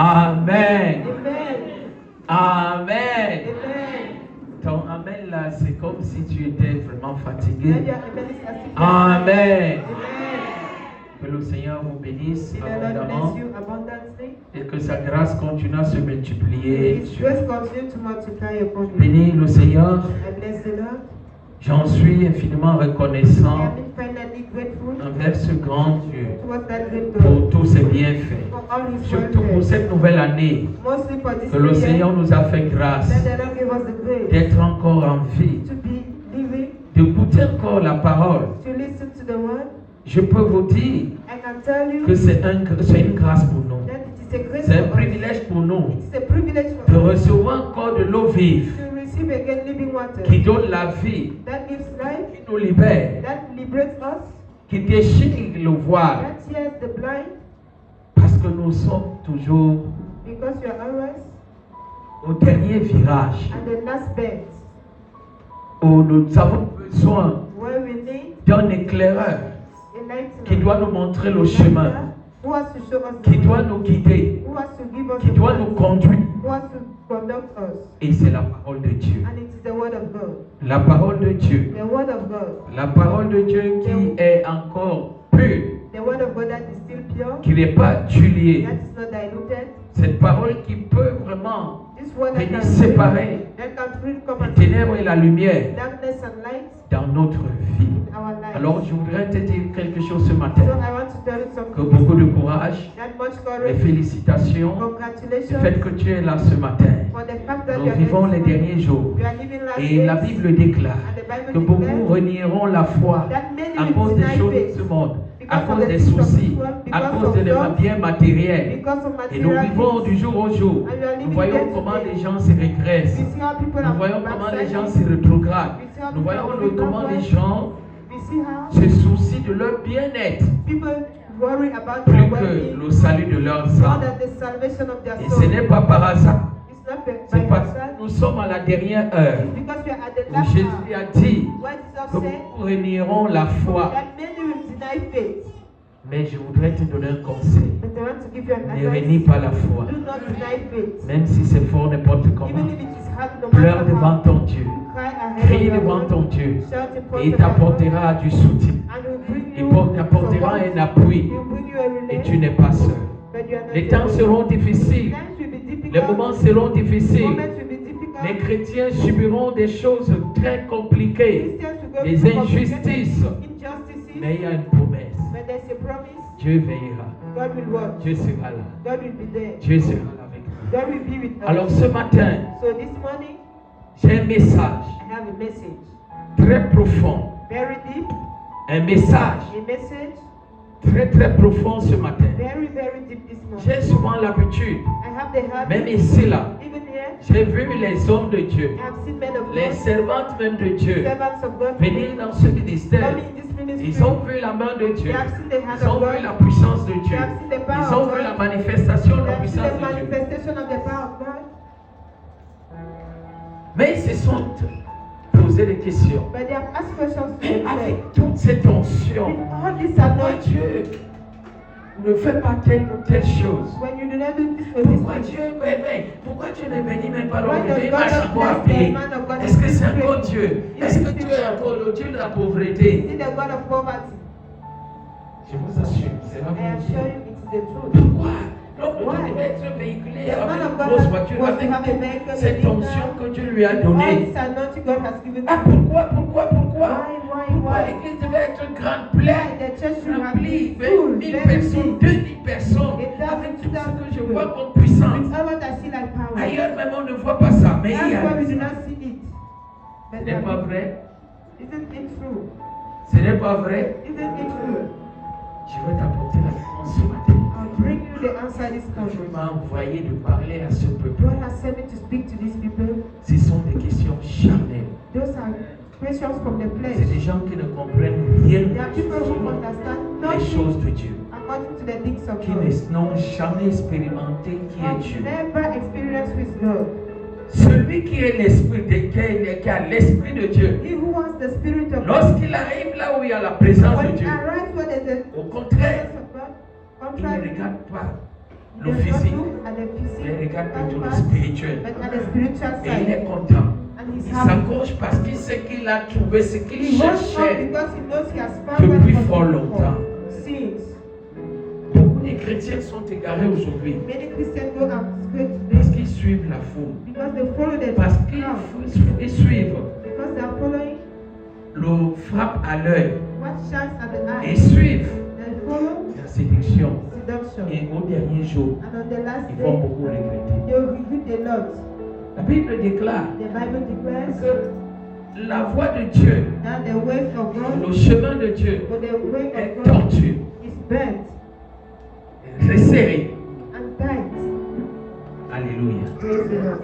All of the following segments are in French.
Amen. Amen. Amen. Amen. Ton amen là, c'est comme si tu étais vraiment fatigué. Let your amen is as if you Amen. are Amen. Que le Seigneur vous bénisse May the Lord abondamment bless you abundantly. et que sa grâce continue à se May multiplier. His grace continue to multiply upon you. Bénis le Seigneur. I bless the Lord. J'en suis infiniment I reconnaissant am infinitely grateful envers ce grand Dieu towards that great pour God tous ses bienfaits. for all His Surtout pour wonders. cette nouvelle année Mostly for this que le year, Seigneur nous a fait grâce that the Lord gave us the grace d'être encore en vie, to be living, d'écouter encore la parole. to listen to the word. Je peux vous dire I can tell you que c'est une grâce pour nous. that it is a grace C'est un for us. privilège pour nous It's a privilege de for us recevoir encore de l'eau vive to receive again living water qui donne la vie, that gives life, qui nous libère, that liberates us, qui déchire le voile, that heals the blind, parce que nous sommes toujours because you are always au dernier virage at the last bend où nous avons besoin where we need d'un éclaireur qui enlightenment. doit nous montrer le chemin, Who has to show us qui the doit way? nous guider, Who has to give us qui the doit path? nous conduire. Who has to conduct us? Et c'est la parole de Dieu. And it is the word of God. La parole de Dieu. The word of God. La parole de Dieu qui est encore pure, The word of God that is still pure, qui n'est pas tuée. that is not diluted. Cette parole qui peut vraiment This word that venir can séparer that can really come les and ténèbres et la lumière darkness and light dans notre vie. in our lives. Alors je voudrais te dire quelque chose ce So matin. I want to tell you Que something. beaucoup de courage That much et courage, félicitations du congratulations fait que tu es là ce matin. for the fact that Nous you are vivons les here. derniers jours. We are living last Et la days, Bible déclare and the Bible que beaucoup declares renieront la foi that many à will cause des deny choses de faith ce monde, à because cause of the des things of soucis, this world, à because cause of des love, biens matériels. because of Et nous material vivons things. du jour au jour. And we are Nous living voyons day to comment day. les gens se régressent. We see how people Nous are voyons comment les gens se backsliding. rétrogradent. We see how Nous people voyons are comment les retrograde. gens We see how se soucient de leur bien-être people worry about plus their que well-being le salut de leurs more âmes. than the salvation of their Et soul. ce n'est pas par hasard. It's not by C'est parce yourself. que nous sommes à la dernière heure It's because we are at the où last Jésus hour. a dit What que Jesus said, beaucoup renieront la foi. that many will deny faith. Mais je voudrais te donner un conseil. But I want to give you an Ne renie advice. pas la foi. Do not deny faith. Même si c'est fort n'importe comment. Even if it is hard, no Pleure matter devant how. ton Dieu. Cry ahead Crie of your devant God. ton Dieu. Shout in front Et il of your God. t'apportera du soutien. And will bring Il you t'apportera support. un appui. He will bring you a Et relief. tu n'es pas seul. But you are not Les temps alone. seront difficiles. Times will be difficult. Les moments seront difficiles. Moments will be difficult. Les chrétiens subiront des choses très compliquées. Christians will go Des through injustices. injustices. Mais il y a une promesse. But there's a promise. Dieu veillera. God will watch. Dieu sera là. God will be there. Dieu sera là avec nous. God will be with us. Alors ce matin, So this morning, j'ai un message I have a message. très profond. Very deep. Un message A message. très très profond ce matin. Very, very deep this morning. J'ai souvent l'habitude, I have the habit. même ici là, Even here, j'ai vu les hommes de Dieu, I have seen men of les God, servantes même de Dieu, servants of God, venir dans ce ministère. come in this ministry. Ils ont vu la main de Dieu. They have seen the hand Ils of ont vu God. la puissance de They Dieu. have seen the power Ils ont of vu la God. manifestation de They la have seen puissance the de Dieu. manifestation of the power of God. Mais ils se sont posé des questions. But they have asked questions to Et themselves. avec toutes ces tensions, With all this pourquoi anointing, Dieu ne fait pas telle ou telle chose? when you do not do this or this Pourquoi thing, Pourquoi Dieu ne bénit même pas why l'homme? does Il God marche not encore à bless the pied. man of God? Est-ce que c'est encore Dieu? Est-ce que Dieu est encore le Dieu de la pauvreté? Is it the God of poverty? Je vous assure, c'est la I assure vérité. you it is the truth. Pourquoi? L'homme Why? devait être véhiculé The man avec of une God grosse voiture, was to avec have a vehicle, a cette vehicle. onction que Dieu lui a All donnée. this anointing God has given Ah, to you. pourquoi? Pourquoi Why? l'église devait être une grande Why plaie, the church should have remplie, been full, 20 000 very personnes, big. 2000 personnes, It doesn't avec tout ce sound que je good. vois comme puissance. With all what I see like power. Ailleurs même on ne voit pas ça, mais il y That's why a. we do not see it. Ce n'est pas vrai. Isn't it true? Ce n'est pas vrai. Isn't it true? Je vais t'apporter la réponse ce matin. I'll bring you the answer this Quand Dieu morning. m'a envoyé de parler à ce peuple, God has sent me to speak to these people. ce sont des questions charnelles. Those are questions from the C'est des flesh. gens qui ne comprennent rien There are people who understand des choses nothing de Dieu, according to the things of qui God. n'ont jamais expérimenté qui est Have Dieu. never experienced with God. Celui qui est l'esprit de qui a l'esprit de Dieu, He who has the spirit of God. lorsqu'il arrive là où il y a la présence de When he Dieu, arrives where there's au the contraire, presence of God, il ne contrary, regarde pas le There's not physique, look at the mais physique, regarde plutôt le part, spirituel. but at the spiritual Et il est side. content. And he's Il happy. s'accroche parce qu'il sait qu'il a trouvé ce qu'il He holds on cherchait. because he knows he has found Depuis what fort he longtemps. since. Beaucoup de chrétiens sont égarés aujourd'hui Many Christians go astray parce today qu'ils suivent la foule. because they follow the Parce qu'ils crowd. ils suivent Because they are following le frappe à l'œil. what shines at the Et eye. suivent They follow la séduction. seduction. Et au dernier jour, And on the last ils vont day, beaucoup regretter. they will regret a lot. La Bible déclare The Bible declares que la voie de Dieu, that the way of God le chemin de Dieu or the way est of God tortu, is bent resserré. and tight. Alléluia. Praise the Lord.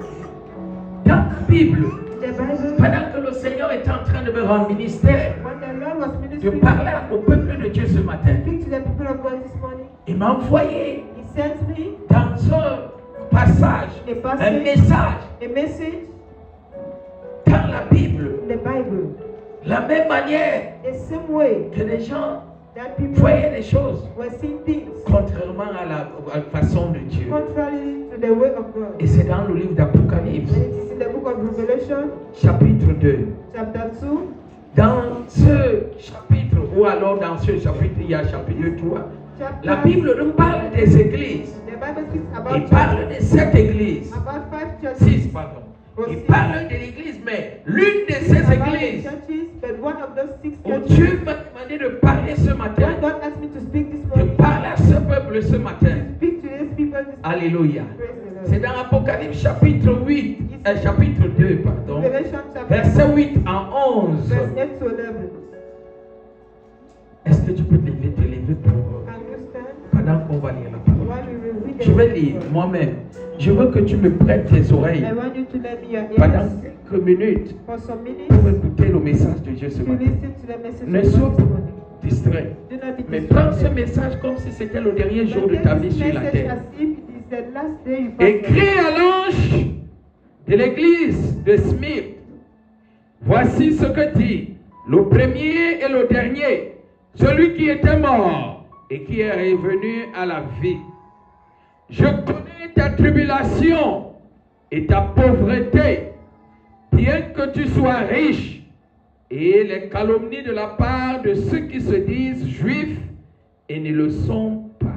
Dans la Bible, The Bible, pendant que le Seigneur est en train de me rendre ministère, when the Lord was de ministering, parler au peuple de Dieu ce matin, speak to the people of God this morning. il m'a envoyé He sent me dans un passage, un message a message dans la Bible, in the Bible. la même manière The same way que les gens that people voyaient les choses were seeing things contrairement à la façon de Dieu. contrary to the way of God. Et c'est dans le livre d'Apocalypse, And it is in the book of Revelation, chapitre 2. chapter 2. Dans ce chapitre, ou alors dans ce chapitre, il y a chapitre 3. La Bible nous parle des églises. The Bible speaks Il about parle de 7 églises. about 5 churches. 6, pardon. Il parle de l'église, mais l'une de ces About the églises churches, but one of those 6 où churches, Dieu m'a demandé de parler ce matin, when God asked me to speak this de morning, parler à ce peuple ce matin. speak to these people this morning. Alléluia. Praise the Lord. C'est dans Apocalypse chapitre 8, chapitre 2, pardon, Revelation chapter verset 8 à 11. verse 8 to 11. Est-ce que tu peux te lever pour Can you stand? pendant qu'on va lire la parole? While we will read the Je vais word of lire God. moi-même. Je veux que tu me prêtes tes oreilles I want you to let me your pendant ears quelques minutes for some minutes pour écouter le message de Dieu ce to matin. listen to the message Ne of sois God this morning. pas distrait. Do not be Mais prends ce distracted. message comme si c'était le dernier jour de But ta take vie this sur la message terre. as if it is the last day you pass on. Écris à l'ange de l'église de Smyrne. Voici ce que dit le premier et le dernier, celui qui était mort et qui est revenu à la vie. Je connais ta tribulation et ta pauvreté, bien que tu sois riche, et les calomnies de la part de ceux qui se disent juifs et ne le sont pas,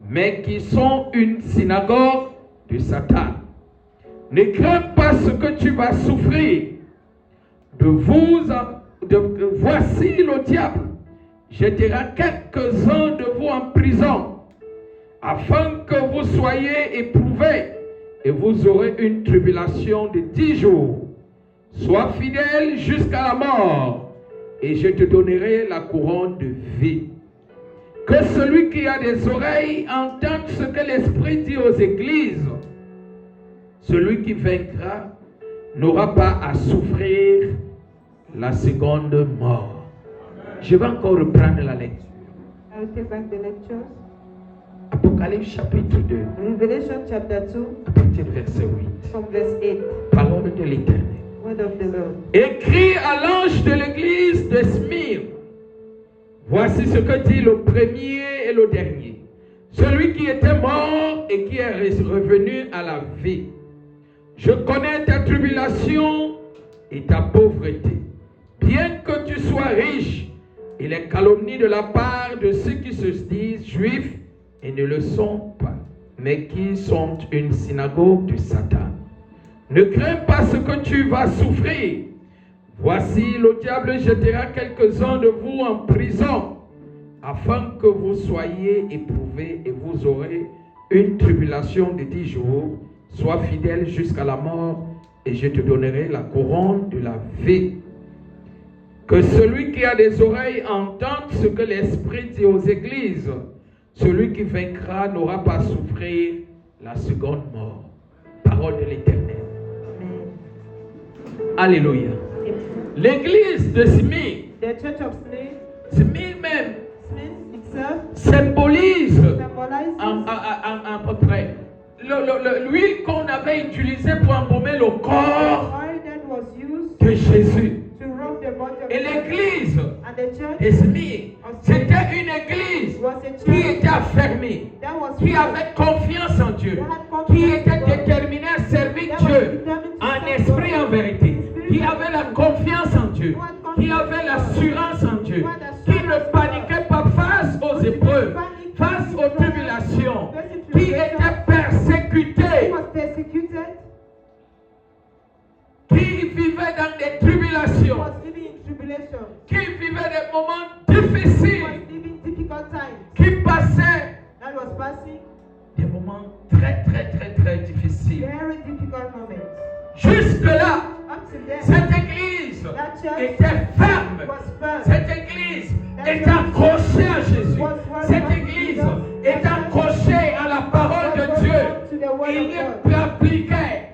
mais qui sont une synagogue de Satan. Ne crains pas ce que tu vas souffrir. Voici le diable jettera quelques-uns de vous en prison, afin que vous soyez éprouvés, et vous aurez une tribulation de 10 jours. Sois fidèle jusqu'à la mort, et je te donnerai la couronne de vie. Que celui qui a des oreilles entende ce que l'Esprit dit aux églises. Celui qui vaincra n'aura pas à souffrir la seconde mort. Je vais encore reprendre la lecture. I will take back the lectures. Apocalypse chapitre 2, Revelation chapter 2 à partir du verset 8. from verse 8. Parole de l'Éternel. Word of the Lord. Écris à l'ange de l'église de Smyrne. Voici ce que dit le premier et le dernier. Celui qui était mort et qui est revenu à la vie. Je connais ta tribulation et ta pauvreté. Bien que tu sois riche, et les calomnies de la part de ceux qui se disent juifs et ne le sont pas, mais qui sont une synagogue de Satan. Ne crains pas ce que tu vas souffrir. Voici, le diable jettera quelques-uns de vous en prison, afin que vous soyez éprouvés et vous aurez une tribulation de 10 jours. Sois fidèle jusqu'à la mort, et je te donnerai la couronne de la vie. Que celui qui a des oreilles entende ce que l'Esprit dit aux églises. Celui qui vaincra n'aura pas à souffrir la seconde mort. Parole de l'Éternel. Alléluia. L'église de Smyrne, The church of Smyrne, Smyrne même, Smyrne itself symbolise symbolizes à peu près l'huile qu'on avait utilisée pour embaumer le corps oil that was used de Jésus. to rub the body of Et Jesus. l'église And the church de Smyrne, c'était une église was a qui church était affermie. that was qui avait confiance en Dieu, qui était déterminé à servir Dieu en esprit et en vérité, qui avait la confiance en Dieu, qui avait l'assurance en Dieu, qui ne paniquait pas face aux épreuves, face aux tribulations, qui était persécuté, qui vivait dans des tribulations, qui vivait des moments difficiles, qui passait des moments très difficiles. Jusque-là, cette église était ferme. Cette église était accrochée à Jésus. Cette église était accrochée à la parole de Dieu. Il l'appliquait.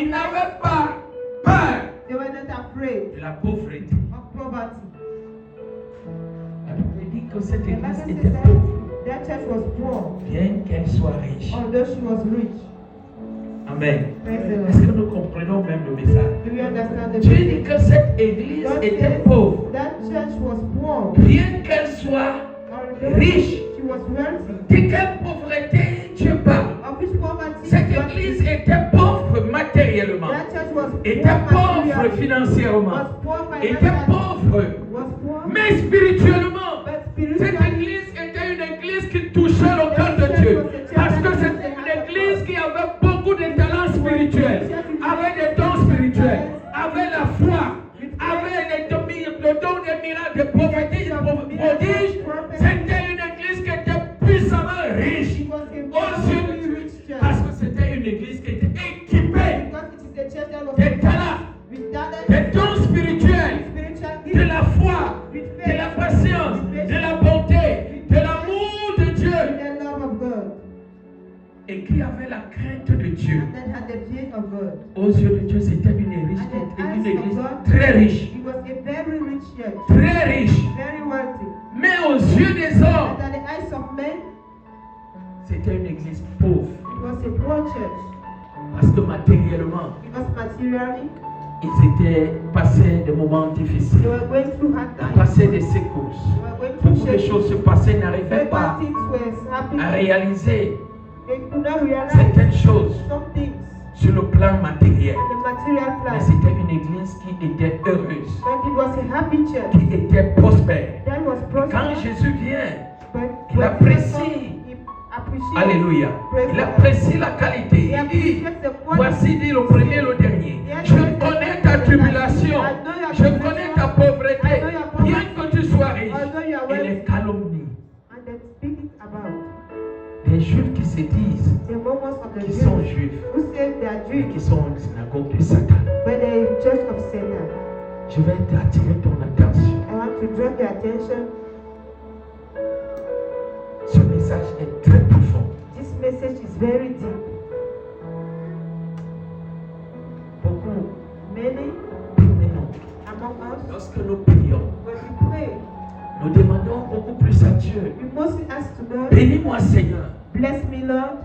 Il n'avait pas peur de la pauvreté. La Bible dit que cette église était pauvre, bien qu'elle soit riche. Amen. Est-ce que nous comprenons même le message? Dieu dit que cette église était pauvre, bien qu'elle soit riche. De quelle pauvreté Dieu parle? Cette église était pauvre matériellement, était pauvre financièrement, était pauvre, mais spirituellement. Cette église était une église qui touchait le cœur de Dieu, parce que c'était une église qui avait beaucoup de talents spirituels, avait des dons spirituels, avait la foi, avait le don des miracles, des prophéties, des prodiges. C'était une église qui était puissamment riche aux yeux de Dieu, parce que c'était une église qui était équipée des talents, des dons spirituels, de la foi, de la patience, de la bonté, de l'amour de Dieu, et qui avait la crainte de Dieu. Aux yeux de Dieu, c'était une église très riche, très riche. Mais aux yeux des hommes, c'était une église pauvre. Parce que matériellement, ils étaient passés des moments difficiles, passaient des secousses. Beaucoup de choses se passaient, n'arrivaient pas à réaliser certaines choses sur le plan matériel. Mais c'était une église qui était heureuse, qui était prospère. Quand Jésus vient, il apprécie. Alléluia. Il apprécie la qualité. Il dit, voici dit le premier et le dernier. Je connais ta tribulation. Je connais ta pauvreté. Bien que tu sois riche. Et les calomnies. Les juifs qui se disent qui sont juifs et qui sont en synagogue de Satan. Je vais attirer ton attention. Ce message est très profond. Beaucoup, lorsque nous prions, nous demandons beaucoup plus à Dieu. Bénis-moi, Seigneur. Bless me, Lord.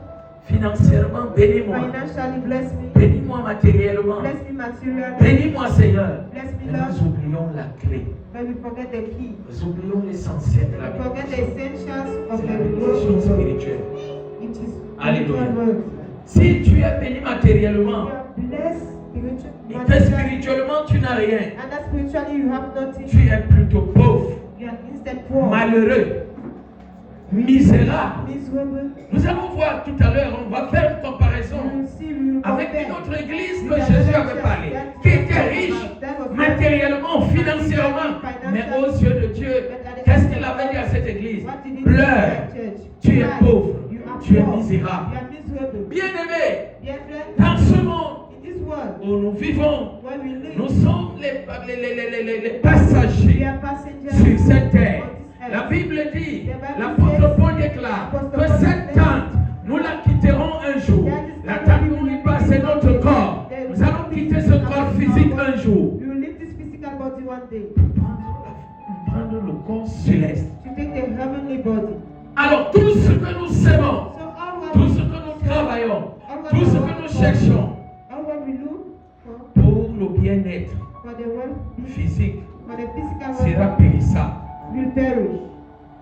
Financièrement, bénis-moi. Financially, bless me. Bénis-moi matériellement. Bless me materially. Bénis-moi, Seigneur. Bless me, Mais Lord. nous oublions la clé. But we forget the key. Nous oublions l'essentiel de la We forget the bénédiction. essentials of C'est the la bénédiction religion. spirituelle. It is Alléluia. spiritual word. Si tu es béni matériellement You are blessed et que materially, spirituellement tu n'as rien, and that spiritually you have nothing. tu es plutôt pauvre, You are instead poor, malheureux, misérable. miserable. Nous allons voir tout à l'heure, on va faire une comparaison You will see, we will avec compare. une autre église que Jésus avait parlé, qui était riche matériellement, financièrement, mais aux yeux de Dieu, qu'est-ce qu'il avait dit à cette église? What did he Pleure, say to the church? tu es pauvre, You are tu es poor. misérable. You are miserable. Bien-aimé, Dear friend, dans ce monde in this world, où nous vivons, where we live, nous sommes les we passagers are passengers sur cette terre. on this La earth. Bible dit, l'apôtre Paul déclare que cette tente, nous la quitterons un jour. La tente n'oublie pas, c'est notre corps. Nous allons quitter ce corps physique un jour. We will leave this physical body one day Prendre le corps céleste. to take the heavenly body. Alors tout ce que nous aimons, So all what tout ce que nous travaillons, tout ce que nous cherchons all what we look pour le bien-être for the world, physique for the physical sera world périssable, will perish,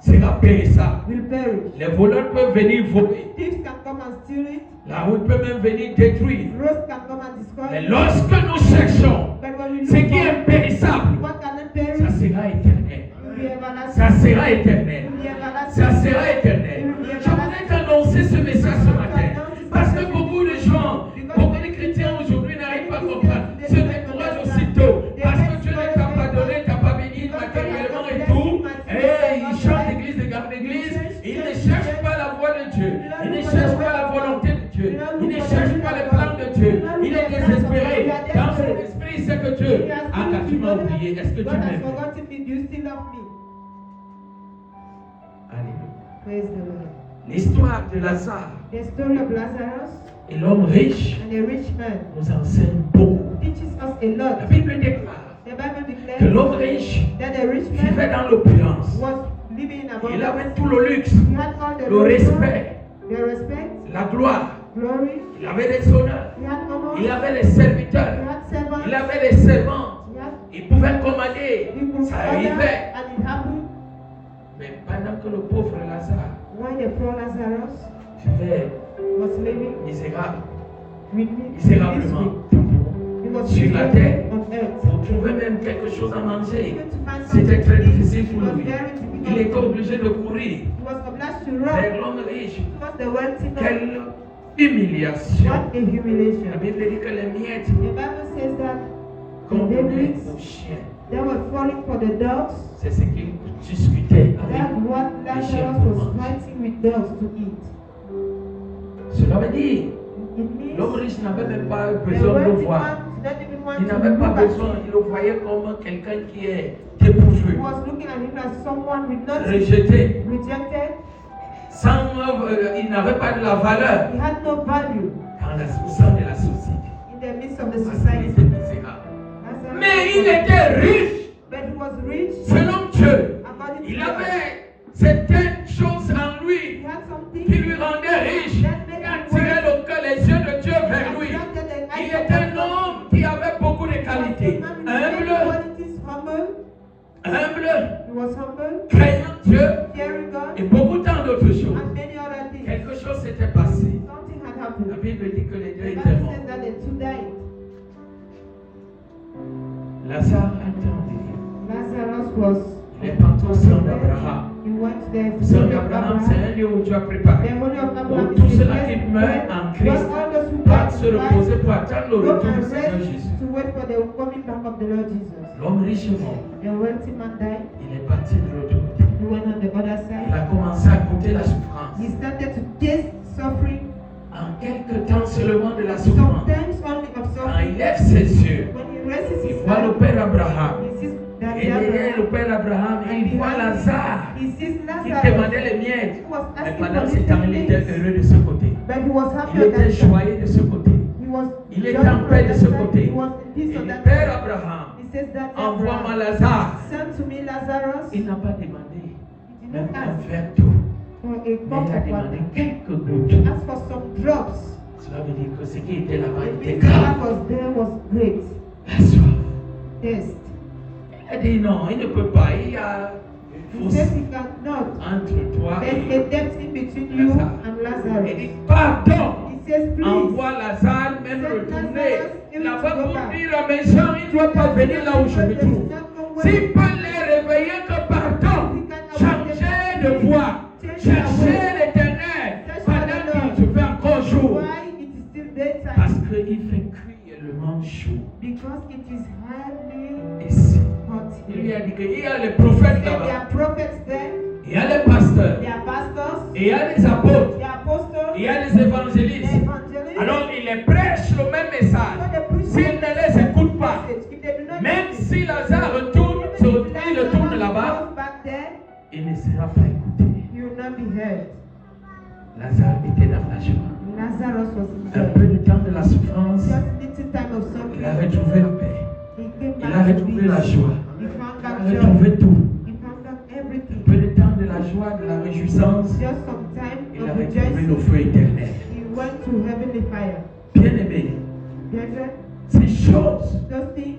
sera sera périssable. will perish. Les voleurs peuvent venir voler. Thieves can come and steal it. La route peut même venir détruire. Roads can come and destroy Mais it. lorsque nous cherchons But when we ce look qui est for impérissable, what cannot ça perish, sera éternel. will be everlasting. Ça sera éternel. Will be everlasting. Ça sera éternel. Je voudrais t'annoncer ce message ce matin. Parce que beaucoup de gens, beaucoup de chrétiens aujourd'hui n'arrivent pas à comprendre. Se découragent aussitôt. Parce que Dieu ne t'a pas donné, t'a pas béni matériellement et tout. Et ils chantent d'église, de garde d'église. Ils ne cherchent pas la voix de Dieu. Ils ne cherchent pas la volonté de Dieu. Ils ne cherchent pas les plans de Dieu. Il est désespéré. Dans son esprit, il sait que Dieu a quasiment oublié. Est-ce que tu God has m'aimes? forgotten me. Do you still love me? Alléluia. Praise the Lord. L'histoire de Lazare The story of Lazarus et l'homme riche and a rich man nous enseigne beaucoup. teaches us a La lot. Bible déclare The Bible que declares l'homme riche that the rich vivait man dans l'opulence. was living in Il abundance. avait tout le luxe, He had all the le respect, the respect, la gloire. glory. Il avait des honneurs. He had honor. Il avait les He serviteurs. had servants. Il avait les servantes. He had Il pouvait commander. he could Ça order, arrivait. and it happened. Mais pendant que le pauvre Lazare When the poor Lazarus vivait was living misérable, with me, misérablement, he was sur la living terre, on earth. pour trouver même quelque chose à manger, Even to find c'était something très to eat, difficile it pour was lui. very Il difficult. était obligé de courir He was obliged to vers run l'homme riche. towards the wealthy man. Quelle humiliation! What a humiliation. La Bible dit que les miettes The Bible says that the convenaient debris aux chiens. that were falling for the dogs, C'est ce qu'ils discutaient that's avec. what Lazarus was fighting with dogs to eat. Cela veut dire It means l'homme riche n'avait même pas the besoin de le wealthy voir. man did not even want Il to n'avait pas look at besoin, him. il le voyait comme quelqu'un qui est dépourvu, He was looking at him as someone with nothing, rejeté, rejected. il n'avait pas de la valeur He had no value dans la sein de la société. in the midst of the Parce qu'il society. était misérable. Lazarus Mais il was- était riche But he was rich selon Dieu. according to Il God. avait certaines choses en He lui had something qui lui rendaient riche, qui attiraient les yeux de Dieu vers lui. Il était un homme qui avait beaucoup de qualités. Humble, He was humble, craignant Dieu fearing God, et beaucoup tant d'autres choses. and many other things. Quelque chose s'était passé. Something had La happened. Bible dit que les deux The étaient Bible morts. says that the two died. Lazare attendait. Lazarus was. Il est parti au sein d'Abraham. He went there. Le sein d'Abraham, c'est un lieu où Dieu a préparé. The holy of Où Abraham tous is a ceux-là place qui meurent where en Christ all those who partent died se in reposer Christ pour attendre le go retour du and Seigneur rest Jésus. to wait for the coming back of the Lord Jesus. L'homme riche est mort. The wealthy man died. Il est parti de l'autre côté. He went on the other Il side. a commencé à goûter la souffrance. He started to taste suffering. En quelque temps seulement de la souffrance. Sometimes only of Quand suffering. il lève ses yeux, When he raises il his voit le hand, Père Abraham. he sees that Et derrière le Abraham. Père Abraham, il voit Lazare He sees qui Lazarus. demandait les miettes. Who was Mais asking pendant for ce temps, il était little heureux things. de ce côté. But he was happy Il on était that side. joyeux de ce côté. He was Il était joyful en on paix de that ce side. côté. He was in Et peace on le that Père side. Abraham, He says that envoie-moi Abraham, Lazare. send to me Lazarus. Il n'a pas demandé He did même not un ask verre d'eau, for a mais cup il a of demandé water. quelques He gouttes. asked for some drops. Cela veut dire que ce qui était là-bas The était thing that grave. was there was great. La soif. Taste. Il a dit non, il ne peut pas. Il y a une He says fosse he cannot. entre toi There's et a depth in between you Lazare. and Il Lazarus. dit pardon. He says, please. Envoie Lazare même Send retourner Lazarus là-bas to go pour back. dire à mes gens, il ne doit pas venir là où je me trouve. S'il peut les réveiller que pardon, changer de voie, chercher l'éternel pendant qu'il se fait encore jour. Why it is still daytime? Parce qu'il fait cuire le monde chaud. Because it is highly Ici, hot il lui here. a dit qu'il y a les prophètes There là-bas, are prophets there, il y a les pasteurs, there are pastors, et il y a les apôtres, there are apostles, il y a les there are évangélistes. evangelists. Alors il les prêche le même So message. they preach S'ils ne les écoutent pas, If they do not même listen, si Lazare retourne, il retourne là-bas, goes back there, il ne sera pas écouté. you will not be heard. Lazare était dans la joie. Lazarus was in Un peu joy. de temps de la souffrance, Just little time of il a suffering. retrouvé la paix. He came Il a back to retrouvé peace. la joie. He found Il back a joy. retrouvé tout. He found back Un everything. peu de temps de la joie, de la réjouissance, Just some time il a of retrouvé le rejoicing. feu éternel. He went to heavenly fire. Bien-aimés, Brethren, ces choses those things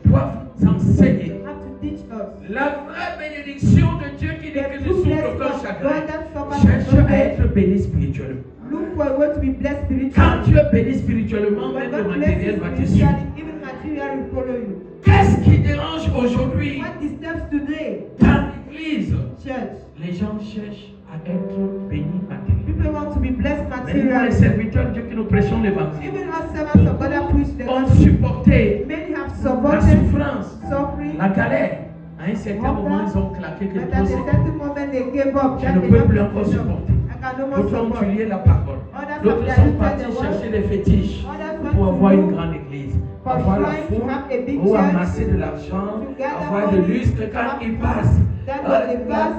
doivent nous enseigner have to teach us la vraie bénédiction de Dieu qui dit que je souffre quand chagrin, God that suffers cherche from à pain, être béni spirituellement. look for a way to be blessed Quand spiritually. tu es béni spirituellement, When même le God blesses matériel you va te suivre. spiritually, even material will follow you. Qu'est-ce qui dérange aujourd'hui What disturbs today? dans l'église? Church. Les gens cherchent à être bénis matériellement. People want to be blessed Mais nous, les materially. serviteurs de Dieu qui nous prêchons l'évangile, Even us servants of God that preach the ont gospel, supporté many have la supported souffrance, suffering. la galère. À un certain moment, ils ont claqué que But trop at a c'est. certain moment they gave up. Je That ne they peux don't plus have encore enough. supporter. I can no more D'autres ont support. tué la parole. Others D'autres have sont diluted partis the chercher word. des fétiches Others pour want avoir to une do grande église, for avoir la trying to foule, have a big ou church, amasser de l'argent, to gather avoir de money, lustre quand ils passent. That Ah, was the verse.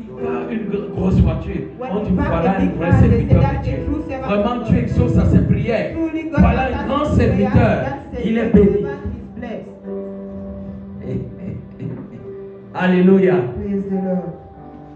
il y a une grosse voiture. When On you dit pass voilà a un big vrai car, they say serviteur that's de Dieu. a true servant Vraiment, of tu God. exauces à ses prières. Truly God Voilà has un answered grand prayer. serviteur. That's Il a est great béni. servant, he's blessed. Alléluia. Praise the Lord.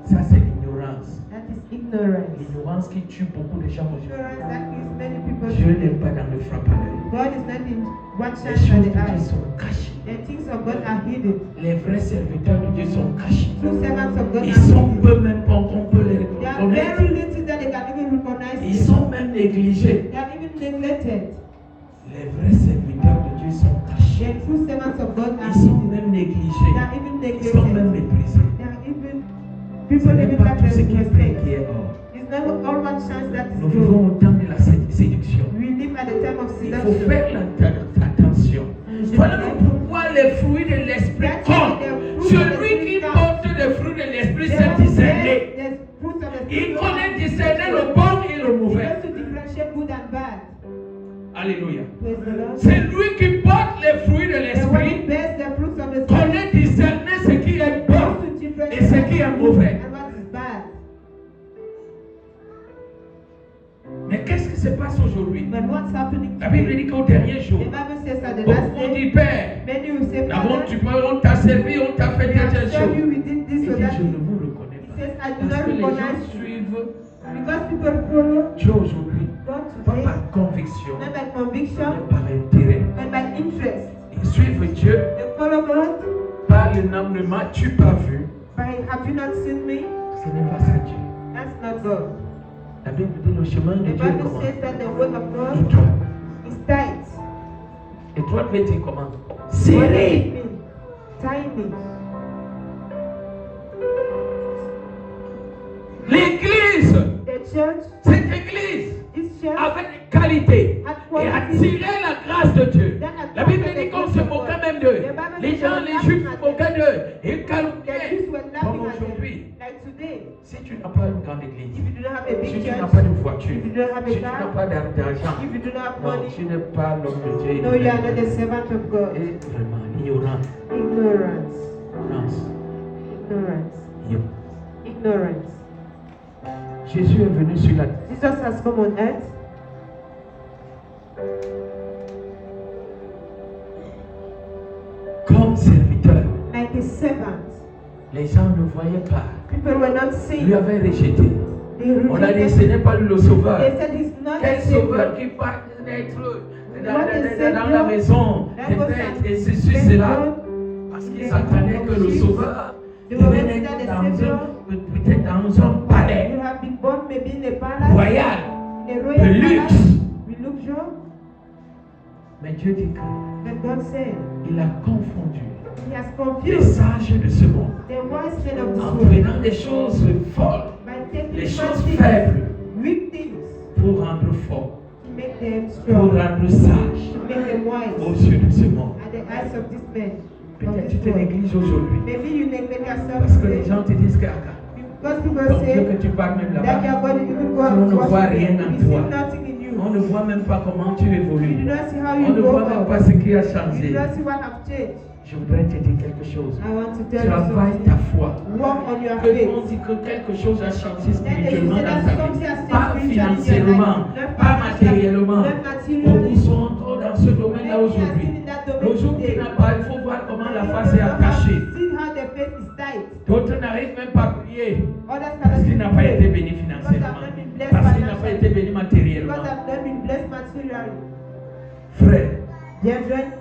Ça, c'est l'ignorance. That is ignorance. L'ignorance qui tue beaucoup de gens aujourd'hui. Ignorance that kills many people. Dieu n'est pas dans le frappe à l'œil. God is not in what Les shines choses at de the Dieu eyes. sont cachées. The things of God are hidden. Les vrais serviteurs de Dieu sont cachés. True servants of God Ils are sont hidden. peu même pas qu'on peut les They are reconnaître. very little that they can even recognize. Ils sont même négligés. They are even neglected. Les vrais serviteurs de Dieu sont cachés. The true servants of God are Ils sont hidden. même They négligés. are even Ils sont même neglected. méprisés. They are even Ce people n'est even pas that tout ce they qui est respect. qui est or. It's not all one chance that is Nous good. vivons au temps de la séduction. We live at the time of Il faut seduction. faire attention. Voilà pourquoi les fruits de l'esprit comptent. Celui qui porte les fruits de l'esprit, c'est discerné. Il connaît discerner le bon et le mauvais. To differentiate good and bad. Alléluia. Praise the Lord. C'est lui qui porte les fruits de The one who l'esprit, bears the fruits of the Spirit connaît discerner ce qui est bon knows to differentiate et ce qui est mauvais. and what is bad. Mais qu'est-ce qui se passe aujourd'hui? But what's happening La Bible today? dit qu'au dernier jour, The Bible says at the beaucoup last ont dit day, Père, many will say, on t'a servi, on t'a fait we telle have served you, chose. we did Il this or dit that. je ne vous reconnais He pas. says, I Parce do not que les gens recognize you. suivent Because people follow Dieu aujourd'hui, God pas today, par conviction, not by mais conviction, par intérêt. but by interest. Ils suivent Dieu They follow God par le nom ne m'as-tu pas vu? by, have you not seen me? Ce n'est pas ça Dieu. That's not God. La Bible dit le chemin de The Dieu est Bible comment? says that the way of God Étroit. is tight. Étroit veut dire comment? What does it Serré. mean? Tiny. L'église, The church, cette église this church, avait des qualités et attirait la grâce de Dieu. La Bible dit qu'on se moquait même d'eux. Les gens, les juifs se moquaient d'eux. Ils the calomniaient. Jews were Comme laughing at them. aujourd'hui, Like today, si tu n'as pas une grande église, if you do not have a si big tu n'as church, pas de voiture, if you don't have si a tu n'as car, pas d'argent, if you do not have non, money, tu n'es pas l'homme de Dieu. no, you are not a servant of God. Et vraiment, ignorance. Ignorance. Ignorance. Ignorance. Ignorance. Jésus est venu sur la terre. Jesus has come on earth comme serviteur. like a servant. Les gens ne voyaient pas. People were not Lui seeing. avait rejeté. They On a dit, ce rejected. n'est pas lui le sauveur. They said he's not Quel a sauveur savior. qui part d'être What dans la maison des bêtes et ceci, cela. Parce qu'ils attendaient que le sauveur devait naître peut-être dans un palais You have been born maybe in a palace, royal, in a de royal luxe. palace, with luxury. Mais Dieu dit But God said qu'il a confondu He has les confused sages de ce monde the wise men of en this world prenant des choses folles, by taking les first choses things, faibles weak things, pour rendre fort, to make them pour strong, rendre sage to make them aux wise yeux de ce monde. at the eyes of this man. Of Peut-être tu this te world. négliges aujourd'hui Maybe you neglect yourself parce que les today gens te disent que because people donc Dieu say que tu parles même that là-bas. you are going to even go On and ne voit worship rien Him. en We see toi. nothing in you. On ne voit même pas comment tu You do évolues. not see how On you ne go voit même up. pas ce qui a You do changé. not see what have changed. Je voudrais te dire quelque chose. I want to tell you Travaille something. ta foi. Work on your Que faith. on dit que quelque chose a changé Then they spirituellement say dans that ta something vie. has changed Pas spiritually in your financièrement, life, pas matériellement. not materially. Beaucoup sont encore dans ce domaine-là Many are aujourd'hui. still in that Le domain jour qui today. n'a pas, il faut voir comment la face est People don't have attachée. seen how their faith is tight. D'autres n'arrivent même pas à prier Others parce have qu'il n'a pas été béni financièrement. Parce qu'il n'a pas été béni matériellement. because I've not been blessed materially. Frère, Brethren,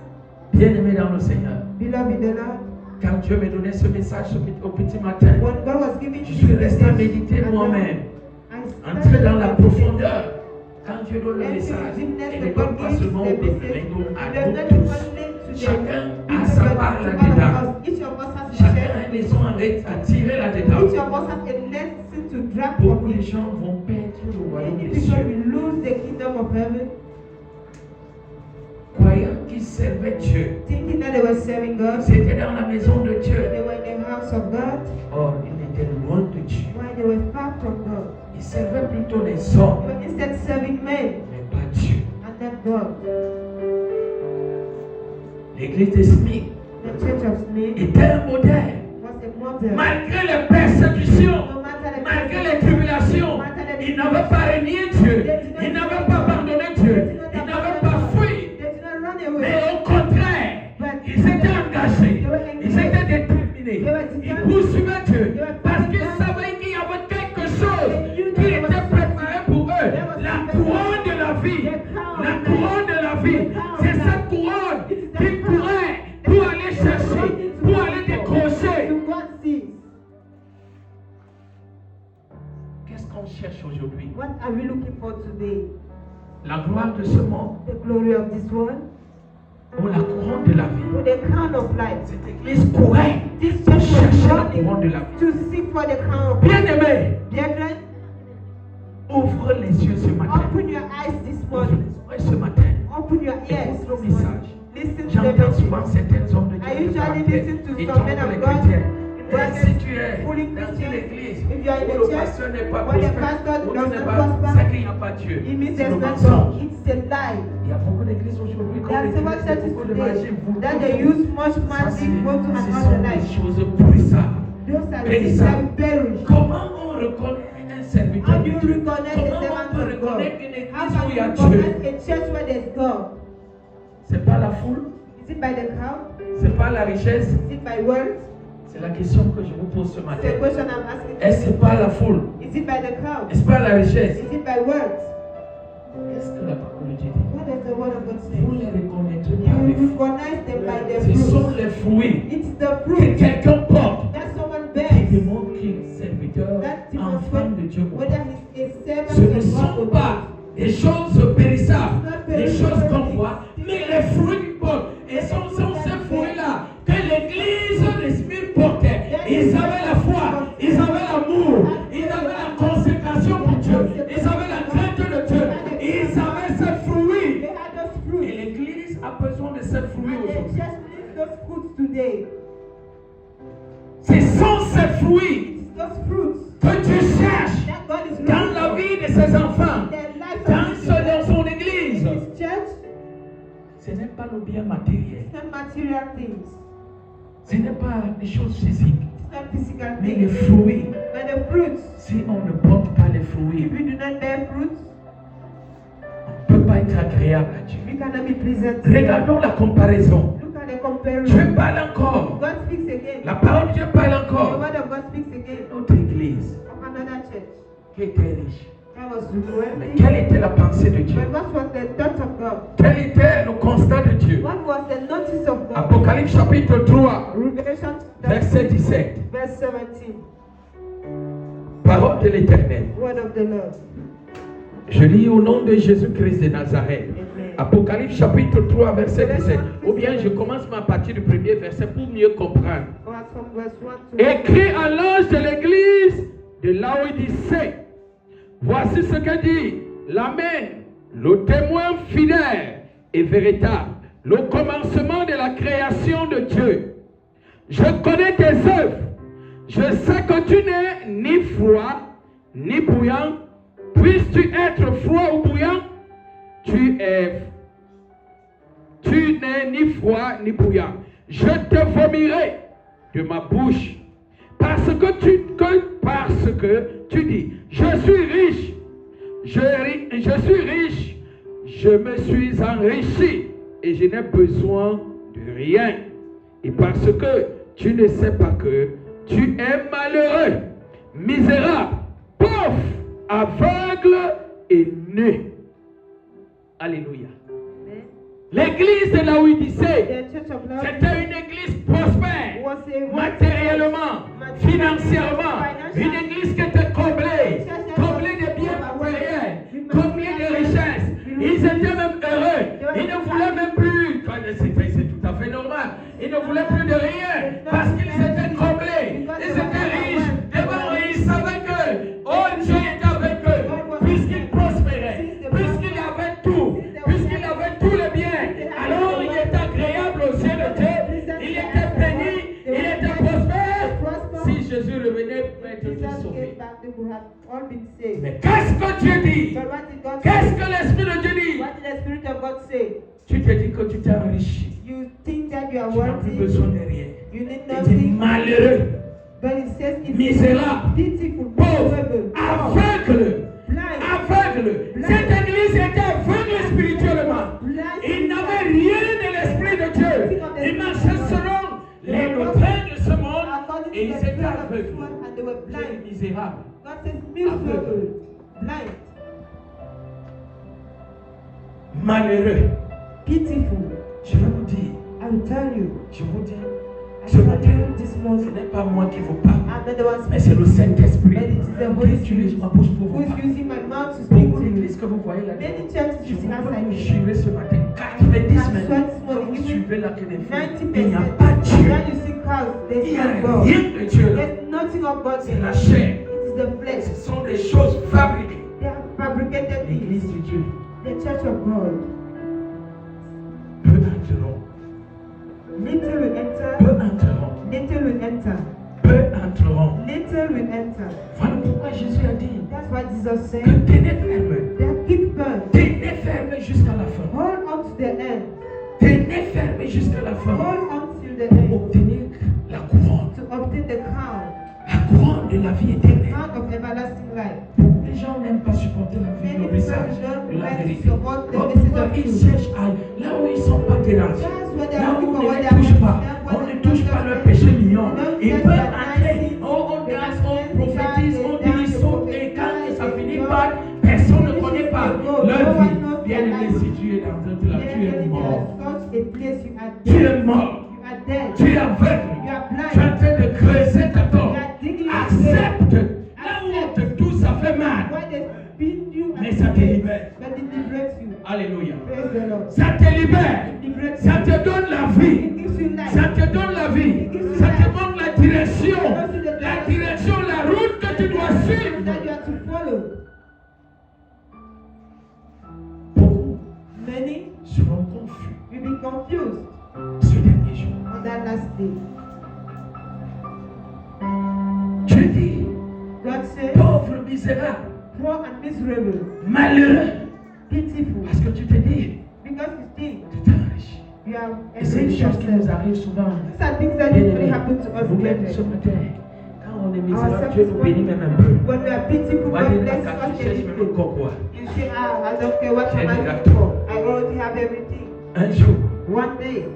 bien-aimé dans le Seigneur, beloved in the Lord, Quand Dieu me donnait ce message au petit matin, When God was giving je me suis this resté à message, méditer and moi-même, I entrer dans la started profondeur. Quand Dieu donne le and message, gymnast il the ne donne God pas gives seulement the au message. peuple, mais il donne à It does nous not tous. only to Chacun them, a sa but part to all là-dedans. of us. Each of us has a Chacun share. a une leçon à tirer là-dedans. Each of us has a lesson to drop Beaucoup from de it. gens vont perdre le royaume Many des people cieux, will lose the kingdom of heaven, croyant qu'ils servaient Dieu. thinking that they were serving God. C'était dans la maison de Dieu. They were in the house of God, Or, ils étaient loin de Dieu. while they were far from God. Ils servaient plutôt les They hommes, were instead serving men mais pas Dieu. and not God. L'église de Smith The church of Smith était un modèle. was a model. Malgré les persécutions, No matter the malgré les tribulations, ils n'avaient pas renié Dieu. Ils n'avaient pas abandonné Dieu. Ils n'avaient pas fui. They did not run Mais away. au contraire, ils étaient engagés. Ils étaient déterminés. Ils poursuivaient Dieu. Parce qu'ils savaient qu'il y avait quelque chose qui était préparé pour eux. La couronne de la vie. La couronne de la vie. C'est cette couronne qu'ils pourraient pour aller chercher, pour aller décrocher. To God sees. Qu'est-ce qu'on cherche aujourd'hui? What are we looking for today? La gloire de ce monde The glory of this world ou la couronne de la vie? or the crown of life? Cette église courait This pour church chercher was la couronne de la running vie. to seek for the crown of life. Bien-aimés, Brethren, ouvre les yeux ce matin. open your eyes this Ouvre morning. les oreilles ce matin. Open your ears Écoute le this morning. message. Listen to the J'entends souvent message. certains hommes de I Dieu qui parlent usually listen to et some men trompent of les God chrétiens. in Et si tu es fooling dans une Christians. église If you are in où a le church pasteur n'est pas where the prospère, pastor où does il n'est not pas, prosper, c'est qu'il n'y a pas Dieu. it means C'est le there's not mensonge. God. It's a lie. Il y a beaucoup d'églises aujourd'hui There are qu'on several utilise churches beaucoup de magie today that they use much Ça, magic voodoo and ce all sont the des lies. choses périssables. Those are the Périssables. things that will perish. Comment on reconnaît un serviteur How do de you Dieu? reconnect Comment the on servant peut of God? reconnaître une How église can où il y you a Dieu? recognize a church where there's God? C'est pas la foule, Is it by the crowd? c'est pas la richesse. Is it by words? C'est la question que je vous pose ce It's matin. a question I'm asking. Est-ce que c'est pas la foule? Is it by the crowd? Est-ce pas la richesse? Is it by words? Qu'est-ce que la parole de Dieu dit? What does the word of God say? Vous les reconnaîtrez par les You fruits. recognize them by their Ce sont fruits. les fruits It's the que fruit quelqu'un porte that someone qui bears démontrent qu'il est serviteur, that enfant de Dieu. demonstrates whether he's a servant Ce ne of God sont or pas not. des choses périssables, des choses qu'on voit, mais les fruits du peuple. Et ce sont ces fruits-là que l'église de Smith portait. Ils avaient la foi, ils avaient l'amour, ils avaient la consécration pour Dieu, ils avaient la crainte de Dieu, ils avaient ces fruits. They had those Et fruits. l'église a besoin de ces fruits And the aujourd'hui. church needs those fruits today. Ce sont ces fruits It's those fruits que Dieu cherche that God is dans looking la for. vie de ses enfants, The life dans, of dans son église. His church Ce n'est pas le bien matériel, is not material things. ce n'est pas des choses physiques, It's not physical mais les things. fruits. But the fruits, Si on ne porte pas les fruits, if we do not bear fruits, on ne peut pas être agréable à Dieu. we cannot be pleasant to God. Regardons la comparaison. Look at the Dieu comparison. parle encore. God speaks again. La parole de Dieu parle The encore. word of God speaks again Notre église of another church qui était riche. that was Mais wealthy. quelle était la pensée de Dieu? But what was the thought of God? Quel était le constat de Dieu? What was the notice of God? Apocalypse chapitre 3, Revelation verset 17. verse 17. Parole de l'Éternel. Word of the Lord. Je lis au nom de Jésus-Christ de Nazareth. Amen. Apocalypse chapitre 3, verset 17. Ou bien je commence à partir du premier verset pour mieux comprendre. Or from verse 1 to Écrit à l'ange de l'église de Laodicée. Voici ce que dit l'Amen, le témoin fidèle et véritable, le commencement de la création de Dieu. Je connais tes œuvres. Je sais que tu n'es ni froid ni bouillant. Puisses-tu être froid ou bouillant? Tu n'es ni froid ni bouillant. Je te vomirai de ma bouche. Parce que tu dis, je suis riche, je suis riche, je me suis enrichi et je n'ai besoin de rien. Et parce que tu ne sais pas que tu es malheureux, misérable, pauvre, aveugle et nu. Alléluia. L'église de Laodicée, the church of Lord c'était une église prospère. matériellement, financièrement. Une église qui était comblée de biens matériels, comblée de richesses. Ils étaient même heureux. Ils ne voulaient même plus. C'est tout à fait normal. Ils ne voulaient plus de rien parce qu'ils étaient comblés. Ils étaient riches. Et bon, ils savaient que Dieu était avec eux. Puisqu'ils prospéraient, puisqu'il avait tout, puisqu'il avait tous les biens. Alors il était agréable aux yeux de Dieu. Il était béni, il était prospère. Si Jésus revenait, il était tous sauvés. Mais qu'est-ce que Dieu dit? Qu'est-ce que l'Esprit de Dieu dit? Tu te dis que tu t'es enrichi. Tu n'as plus besoin de rien. Tu es malheureux, misérable, pauvre, aveugle. Cette église était aveugle spirituellement. Il n'avait rien de l'Esprit de Dieu. Ils marchaient selon les doctrines de ce monde et ils étaient aveugles. Les misérables. Aveugles. Malheureux. Je vais vous dire. Je vous dis. Ce matin, ce n'est pas moi qui vous parle, mais c'est le Saint-Esprit qui utilise ma bouche pour vous parler. Beaucoup d'églises que vous voyez là, je vous jurer ce matin, 90 minutes, vous suivez l'académie, il n'y a pas de Dieu. Il n'y a rien de Dieu là. C'est la chair. Ce sont des choses fabriquées. L'église de Dieu. Peu interrompt. Little will enter. Peu interrompt. Little will enter. Peu interrompt. Little will enter. Voilà pourquoi Jésus a dit That's what Jesus que said. tenez ferme. Keep firm. Tenez ferme jusqu'à la fin. Hold on to the end. Tenez ferme jusqu'à la fin. Hold on till the Pour end. obtenir la couronne. To obtain the crown. La couronne de la vie éternelle. Crown of everlasting life. Les gens n'aiment pas supporter la vie, le message de la vérité. Pourquoi Ils cherchent là où ils ne sont pas dérangés. Là où on ne les touche pas. On ne touche pas leur péché mignon. Ils peuvent entrer. On danse, on prophétise, on dit, ils sautent. Et quand ça finit par, personne ne connaît pas leur vie. Bien aimé, si tu es dans un plat, tu es mort. Tu es mort. Tu es aveugle. Tu es en train de creuser ta tombe. Accepte. Là où on te touche, ça fait mal. Mais ça te libère. Alléluia. Ça te libère. Ça te donne la vie. Ça te donne la vie. Ça te donne la direction. La direction, la route que tu dois suivre. Beaucoup seront confus ce dernier jour. Dieu dit, pauvre misérable, malheureux, parce que tu te dis, tu t'es enrichi. Et c'est une chose qui nous arrive souvent. Vous-même ce matin, quand on est misérable, Dieu nous bénit même un peu. When we are pitiful, On va God dire, blesses quand us tu cherches même le anything. coco. You say, I don't care what am I looking for. I already have everything. Un jour, One day,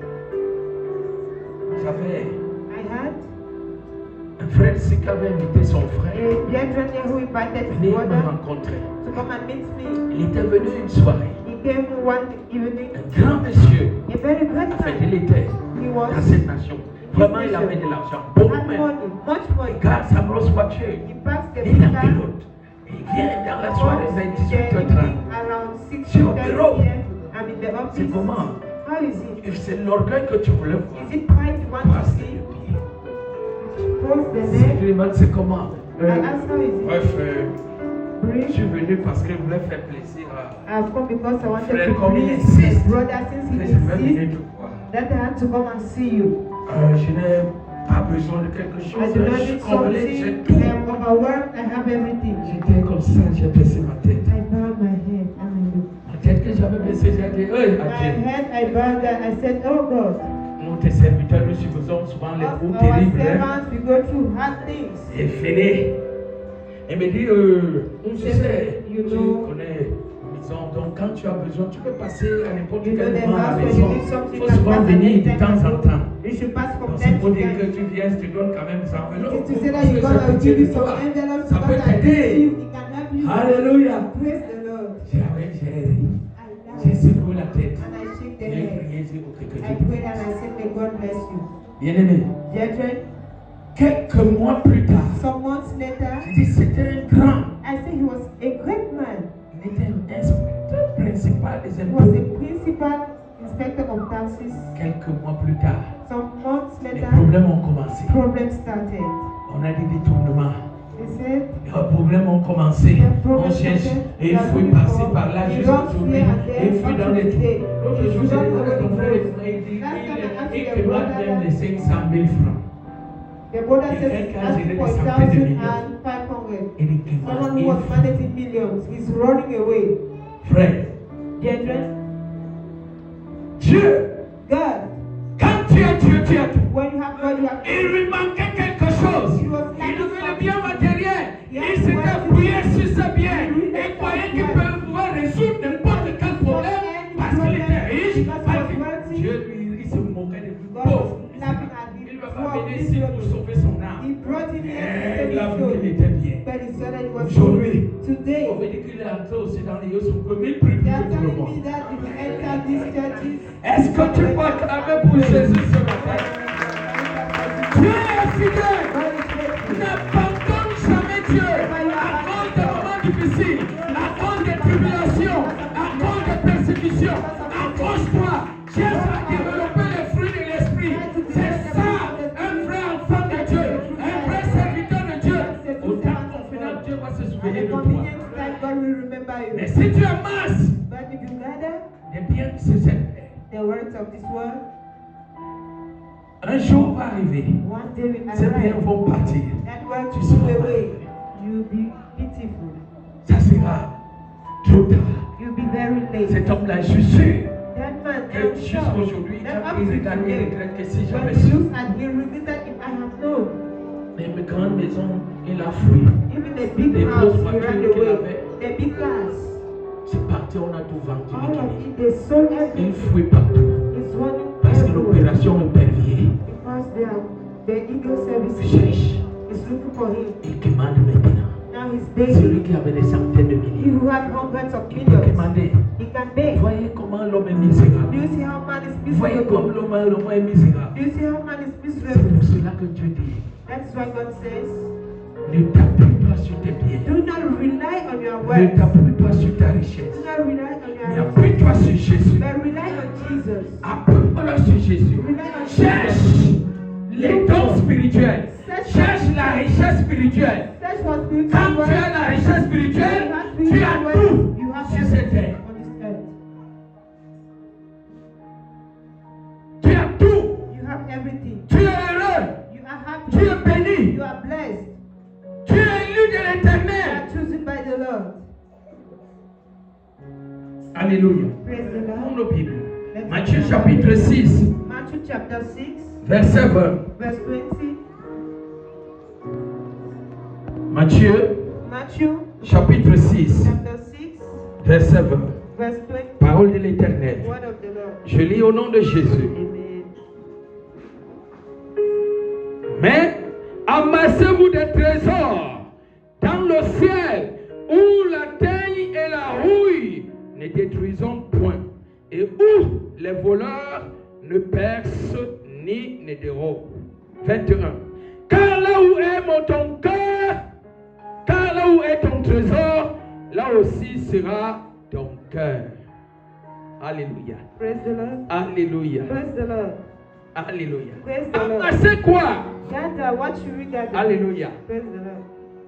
j'avais I had un frère ici qui avait invité son frère a gentleman here who invited à his venir me brother rencontrer. to come and meet me. Il était venu une soirée. He came one evening. Un grand monsieur, A very great en fait, man. il était He dans was cette nation. Vraiment, il avait de l'argent. Beaucoup had même. money, much money. Il garde sa grosse voiture. He passed the Il est en visa. pilote. Il vient dans la soirée vers Then 18h30. around 6 Sur le p.m. bureau. I'm in the office. C'est comment? How is it? Et c'est l'orgueil que tu voulais voir. Is it pride you want to Parce que see? le pied. Pose the Si neck. tu demandes c'est comment? I asked how is it? Bref, je Breathe. suis venu parce que je voulais faire plaisir à I've come because I wanted frère to comme il please my insiste. brother since he Mais je vais venir insists te voir. that I had to come and see you. Je n'ai pas besoin de quelque chose. I do not Je suis need comblé, j'ai something. tout. I am overwhelmed. I have everything. J'étais comme ça, j'ai baissé ma tête. I bowed my head and I looked. La tête que j'avais baissée, j'ai dit, hey, My Dieu. head, I bowed down. I said, oh God, Nous, tes serviteurs, nous subissons souvent les of coups our terribles. Hein. servants, we go through hard things. C'est fini. Il me dit, tu sais, You tu know. connais la maison, donc quand tu as besoin, tu peux passer à n'importe You know quel the moment à house la when you maison. need something Il faut like souvent that, venir de anytime temps en you temps. You should pass from Donc, time c'est pour to dire que time. tu viens, je te donne quand même ça. It is to say that you God will give you some envelopes Ça so peut that I t'aider. you. It can help you. Alléluia. Praise the Lord. J'ai I secoué la tête. and I shake the J'ai head. prié, j'ai dit, ok, que I Dieu te prayed bénisse. and I said, may God bless you. Bien-aimé, Brethren, quelques mois plus tard, some months later, j'ai dit c'était un grand. I say he was a great man. Il était un inspecteur principal des He was a impôts. principal inspector of taxes. Quelques mois plus tard, Some months les later, problèmes ont commencé. problems started. On a des détournements. They said, Les problèmes ont commencé. On cherche et il faut y passer par là jusqu'aujourd'hui. Et il faut dans les trucs. L'autre jour, j'ai demandé à ton frère et il demande même les 500 000 francs. the brother Et says, quelqu'un ask gérait for des centaines de 1,500. Et il Someone who was demande. managing millions, he's running away. Frère, Brethren, Dieu, God, quand tu as Dieu, tu as tout. when you have God, you have Il lui manquait quelque chose. Il avait le bien matériel. Il s'était appuyé sur ses biens et croyait qu'il pouvait pouvoir résoudre n'importe quel problème parce qu'il était riche. Dieu lui, il se moquait des plus pauvres. Il ne va pas venir ici pour sauver son âme. He brought him here Il a to vu qu'il save his soul. était bien. But he said that he was Aujourd'hui, today. on veut dire qu'il est entré aussi dans les yeux comme il prie They are pour tout le telling me monde. that if you enter these churches, Est-ce que tu peux acclamer pour Jésus ce matin? Dieu est fidèle. God is faithful. N'abandonne jamais Dieu à cause des moments difficiles, à cause des tribulations, à cause des persécutions. Accroche-toi, cherche à développer les fruits de l'esprit. C'est ça, un vrai enfant de Dieu, un vrai serviteur de Dieu. Autant qu'on finit, Dieu va se At souvenir a de toi. convenient time, God will remember Mais you. si tu amasses But if you gather les biens de ce secteur, the words of this world, un jour va arriver, one day will ces biens arrive. vont partir. That word Tu will seras go away. malheureux. You'll be pitiful. Ça sera trop tard. You'll be very late. Cet homme-là, je suis sûr That man, que I'm sure. jusqu'aujourd'hui, That quand up il to regarde, il today, regrette que si when j'avais he su. looks at, he regrets that if I have known. Mais mes grandes maisons, il a fui. Even the big Les house, grosses he ran voitures qu'il away. avait, The big cars, c'est parti, on a tout vendu. all of liquidé. it, they sold Il everything. fuit partout. It's running Parce que everywhere. l'opération est perviée. Because the Eagle Service Cherche is looking for him. et demande maintenant. Now he's Celui begging. qui avait des centaines de He milliers. who had hundreds of Il peut millions, demander. he can beg. Voyez comment l'homme est misérable. Do you see how man is Voyez comme miserable? l'homme est misérable. Do you see how man is C'est miserable? pour cela que Dieu dit, That's why God says, ne t'appuie pas sur tes biens. do not rely on your Ne words. t'appuie pas sur ta richesse. Do not rely on Mais your appuie-toi sur Jésus. but rely on Jesus. Appuie-toi sur Jésus. Rely on Cherche Jesus. les dons spirituels. Cherche la richesse spirituelle. Search for spiritual Quand tu words. as la richesse spirituelle, You have tu spiritual as words. tout You have sur cette everything terre. on this earth. Tu as tout. You have everything. Tu es heureux. You are Tu es happy. béni. You are blessed. Tu es élu de You l'éternel. are chosen by the Lord. Alléluia. Praise the Prends Lord. nos Bibles. Matthieu chapitre 6, Matthew chapter 6, verset 20. verse 20. Matthieu Matthew chapitre 6, chapter 6, verset 20. verse 20. Parole de l'éternel. Word of the Lord. Je lis au nom de Jésus. Amen. Mais amassez-vous des trésors dans le ciel où la teigne et la rouille ne détruisent point et où les voleurs ne percent ni ne dérobent. 21. Car là où est ton cœur, car là où est ton trésor, là aussi sera ton cœur. Alléluia. Praise the Lord. Alléluia. Praise the Lord. Alléluia. Praise the Lord. Amassez quoi? Gather, what should we gather? Alléluia. Praise the Lord.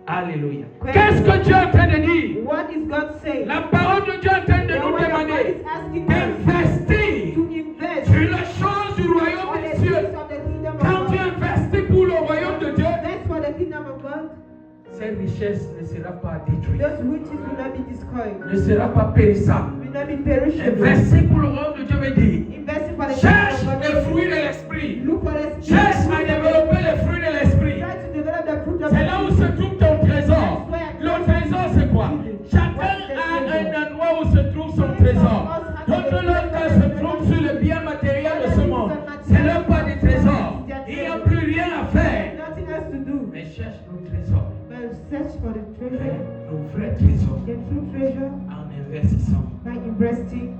Alléluia. Praise Qu'est-ce the que Dieu est en train de dire? What is God saying? La parole de Dieu est en train de The nous word of God demander is asking us d'investir to invest sur les choses du royaume on des the cieux. things of the kingdom of Quand tu God. investis pour le royaume de Dieu, That's for the kingdom of God. cette richesse ne sera pas détruite, Those riches will not be destroyed, ne sera pas périssable. will not be perishable. Investir pour le royaume de Dieu veut dire Investing for the cherche kingdom of les God. fruits de l'esprit. Look for the Cherche à développer les fruits de l'esprit. Try to develop the fruit of C'est là où se trouve ton trésor. Le trésor, c'est quoi? Chacun a un endroit où se trouve son trésor. D'autres, leur cœur se trouve sur le bien matériel de ce monde. C'est leur pas des trésors. Il n'y a plus rien à faire. nothing else to do. Mais cherche nos trésors. But search for the treasure, Nos vrais trésors. the true treasure, En investissant by investing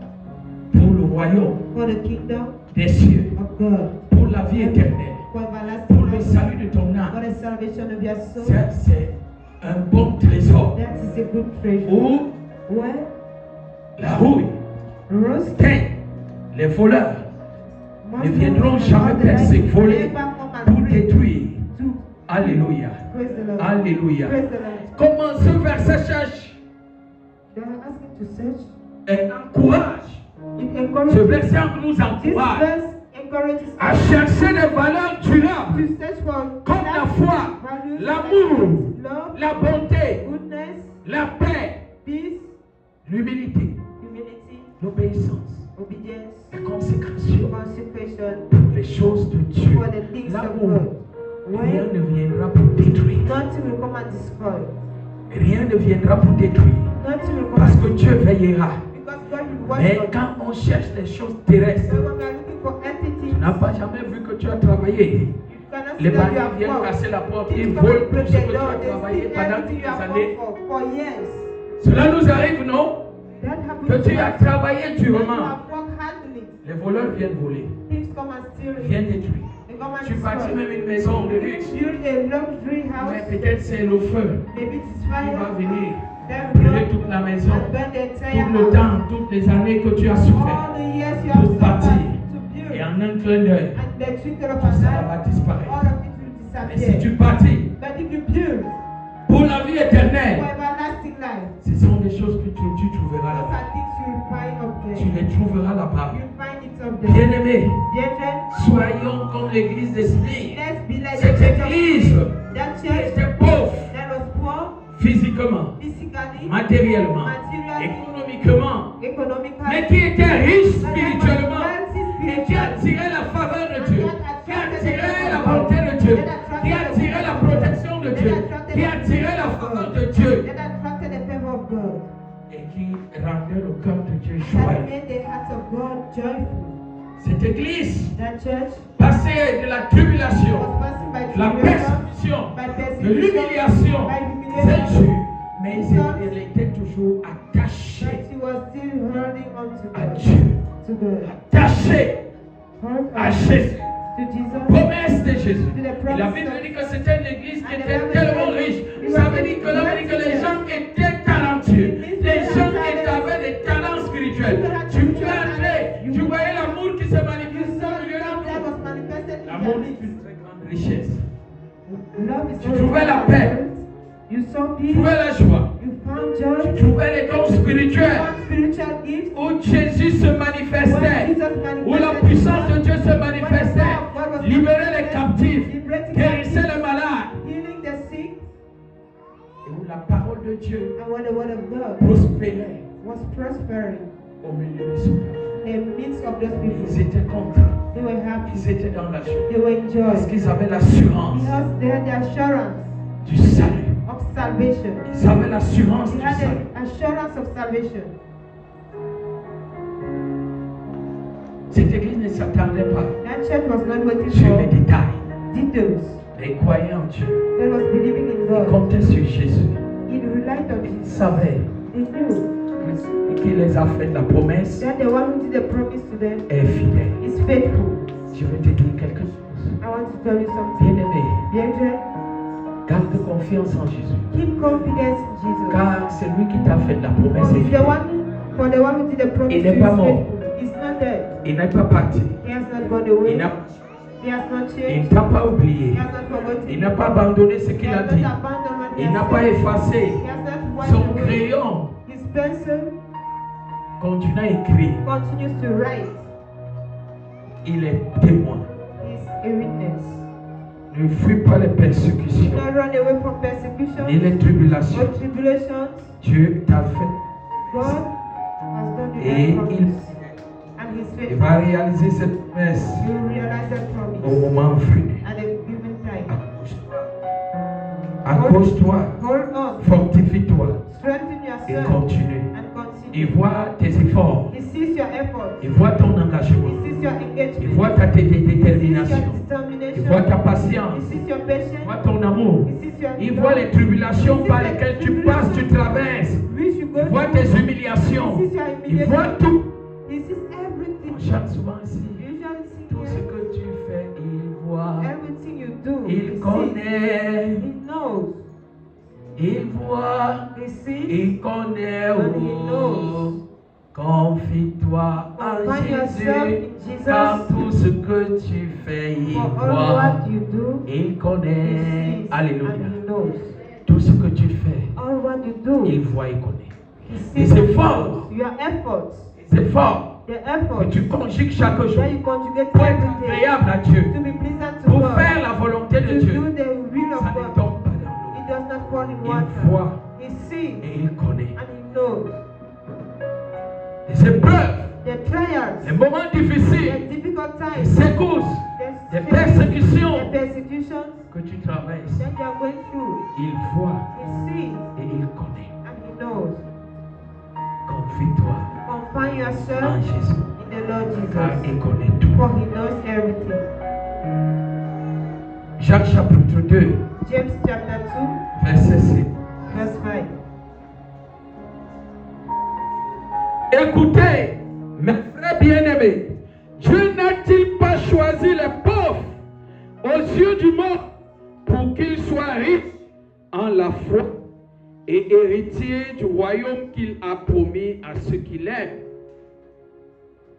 pour le royaume for the kingdom des cieux. of God, Pour la vie éternelle. for for everlasting pour le life, salut de ton for âme. the salvation of your soul. Ça, c'est un bon trésor. That is a good treasure. Où Where la rouille, rust, les voleurs ne viendront jamais percer, voler, tout détruire. Alléluia. Praise the Lord. Alléluia. Praise the Lord. Comment ce verset cherche They are asking to search. et encourage. It encourages. Ce verset nous This encourage verse encourages à us chercher des valeurs durables to search for comme la foi, values, l'amour, love, la bonté, goodness, la paix, peace, l'humilité, humility, l'obéissance, obedience, la consécration consecration pour les choses de Dieu. for the things of L'amour, God. rien When ne viendra pour détruire. nothing will come and destroy. Rien ne viendra pour détruire. Nothing will come Parce and que Dieu veillera. because God will watch Mais over. quand on cherche les choses terrestres, So when we are looking for entities, tu n'as pas jamais vu que tu as travaillé. you cannot see Les that you bandits have viennent worked. casser la porte, They ils come volent and tout break ce que the tu door. as They travaillé steal pendant everything you des have années. worked for years. Cela nous arrive, non? That Que happens tu to as us. travaillé When you durement. have worked hardly, Les voleurs viennent voler, thieves come and steal it. viennent détruire. They come and Tu bâtis destroy. même une maison de luxe. Build a luxury Mais house. peut-être c'est le feu Maybe it's qui fire. va venir Then brûler go toute la maison. and burn the entire Tout le house. temps, toutes les années que tu as souffert. All the years you Pour have bâtir. suffered to build. Et en un clin d'œil, And the twinkle of tout an ça eye, va disparaître. all of it will Mais si disappear. tu bâtis But if you build pour la vie for éternelle, everlasting life, ce sont des choses que tu trouveras those là-bas. are things you will find up Tu there. les trouveras là-bas. You find it up there. Bien-aimés, Brethren, soyons comme l'église de Smyrne. let's be like Cette the church of église Smyrna. That qui church était pauvre that was poor physiquement, physically, matériellement, materially, économiquement, economically, mais qui était riche but that was spirituellement wealthy et qui spiritually. attirait la faveur de Dieu, qui attirait la bonté de Dieu, qui attirait la protection de Dieu, qui attirait la faveur de Dieu That attracted the favor of God. et qui rendait le cœur de Dieu That joyeux. made the heart of God joyful. Cette église That church passait de la tribulation, was passing by de la tribulation, persécution, by de persecution, l'humiliation, by c'est humiliation. Dieu, mais elle était toujours attachée But she was still holding on to à God. Dieu, To God. attachée Hold à on Jésus. to Jesus. Promesse de Jésus. Et la Bible dit que c'était une église qui était tellement riche. Ça veut dire que les gens étaient talentueux. Les gens avaient des talents spirituels. Tu parlais, tu voyais l'amour qui se manifestait au milieu Love that d'eux. was manifested in L'amour their est midst. une très grande richesse. Love is Tu all trouvais la around paix. us. You saw Tu peace. trouvais la joie. You found Tu joy. trouvais les dons You spirituels. found spiritual gifts. Où Jésus se When manifestait. Jesus Où la manifested puissance de Dieu se when the manifestait. power of God was Libérait les manifested, captifs. liberating Guérissait captives, les malades. healing the sick, Et où la parole de Dieu and when the word of God prospérait was prospering au milieu de son peuple. in the midst of those Ils people. étaient contents. They were happy. Ils étaient dans la joie. They were in Parce joy. qu'ils avaient l'assurance Because they had the assurance du salut. of salvation. Ils avaient l'assurance They du had salut. the assurance of salvation. Cette église ne s'attendait pas That church was not waiting sur les for détails. details. Mais ils croyaient en Dieu. They was believing in Ils God. comptaient sur Jésus. It relied on Ils Jesus. savaient They knew qu'il les a fait la promesse that the one who did the promise to them est fidèle. is faithful. Je vais te dire quelque chose. I want to tell you something. Bien-aimé, Brethren, garde confiance en Jésus. keep confidence in Jesus. Car c'est lui qui t'a fait la promesse. For est if the fidèle. for the one who did the promise Il to n'est you pas is mort. faithful. He's not dead. Il n'est pas parti. He has not gone away. Il n'a- He has not il changed. ne t'a pas He oublié. has not forgotten. Il n'a pas abandonné ce He qu'il a has dit. not abandoned what he Il n'a has pas said. effacé. He has not wiped Son away. crayon His pencil continue à écrire. continues to write. Il est témoin. He's a witness. Ne fuis pas les Do persécutions not run away from ni persecution les tribulations. or tribulations. Dieu t'a fait. God has done you Et that promise. And He's il faithful. va réaliser cette promesse You will realize that au promise moment venu. at a given time. Accroche-toi, Hold on. fortifie-toi Strengthen et yourself continue. and continue. Il voit tes efforts, He sees your effort. il voit ton He engagement, sees your il engagement. voit ta He sees your détermination, il determination. voit ta He patience, sees your il patience. voit ton amour, He sees your il voit les tribulations par lesquelles tu passes, tu traverses, which you go il voit through. tes humiliations, He sees your il humiliation. voit tout. He sees everything. On chante souvent ici, You usually see tout ce here. que tu fais, il voit. Everything connaît, He knows. il voit, He sees. il connaît. And he Oh. knows. Confie-toi en Confine yourself Jésus, in Jesus. car tout ce que tu fais, il For all voit, what you do, il He connaît. sees Alléluia. and He knows. Tout ce que tu fais, All what you do, il voit, il connaît. He Et sees c'est and fort. knows. Your efforts, C'est fort your que efforts, tu conjugues chaque jour that you conjugate pour être every day agréable à Dieu, to be pleasant to pour God, faire la volonté de to do Dieu. the will of Ça ne God. tombe pas dans It l'eau. does not fall in Il water. voit He sees et il connaît. and He knows. Les épreuves, The trials, les moments the difficiles, difficult les times, secousses, the les persécutions the persecutions que tu traverses, that you are going through. il voit He sees et il connaît. and He knows. Confie-toi Confine en yourself Jésus, in the Lord car Jesus, il connaît tout. for He knows everything. Jacques chapitre 2, James chapter 2, verset 7. verse 5. Écoutez, mes frères bien-aimés, Dieu n'a-t-il pas choisi les pauvres aux yeux du monde pour qu'ils soient riches en la foi et héritiers du royaume qu'il a promis à ceux qui l'aiment?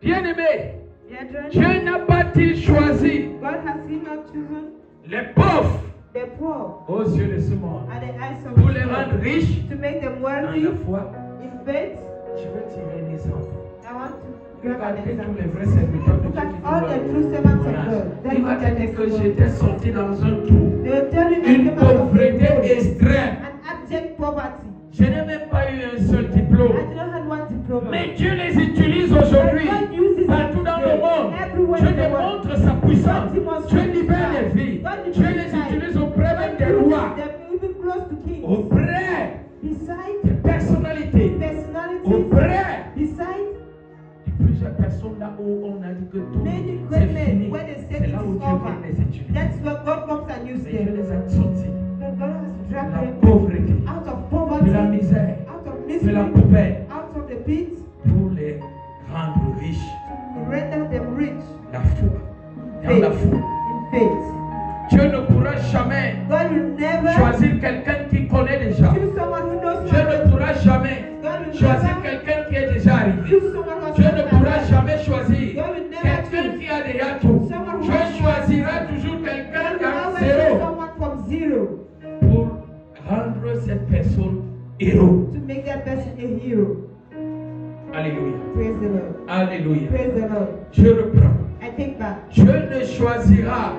Bien-aimés, Brethren, Dieu n'a pas-il choisi God has He not chosen les pauvres the poor aux yeux de ce monde and the eyes of pour the les rendre world riches to make them dans wealthy la foi? in faith? Je veux tirer un exemple. I want to grab an Regardez tous example. les vrais serviteurs de Look Dieu at qui all font the leur true servants of témoignage. God. Il va te dire que j'étais sorti dans un trou, They will tell you une the servants of pauvreté God, extrême. an abject poverty. Je n'ai même pas eu un seul I diplôme. did not have one diploma. Mais Dieu les utilise aujourd'hui God uses partout dans le monde. everywhere Dieu in the world. démontre sa puissance. God demonstrates Dieu libère His les vies. power. God Dieu les liberates lives. utilise auprès même des God rois, uses them even close to kings. auprès Beside des personnalités, personalities, auprès beside de plusieurs personnes là où on a dit que tout many c'est great fini. men, when they say C'est it là où is Dieu over, vient les utiliser. that's where God comes and uses Mais Dieu them. les a sortis But God has de dragged la them pauvreté, out of de poverty, la misère, out of de misery, la poubelle, out of the pit, pour les rendre riches. to render them rich La foi, dans la foi. in faith. Dieu ne pourra jamais God will never choisir quelqu'un qui connaît déjà. choose someone who knows Dieu ne already. pourra jamais God will choisir never quelqu'un qui est déjà arrivé. choose someone who has Dieu ne already pourra arrived. jamais choisir God will never quelqu'un choose. qui a déjà tout. Someone who Dieu has- choisira toujours quelqu'un God will à always choose zéro someone from zero pour rendre cette personne héros. to make that person a hero. Alléluia. Praise the Lord. Alléluia. Praise the Lord. Je reprends. I take back. Dieu ne choisira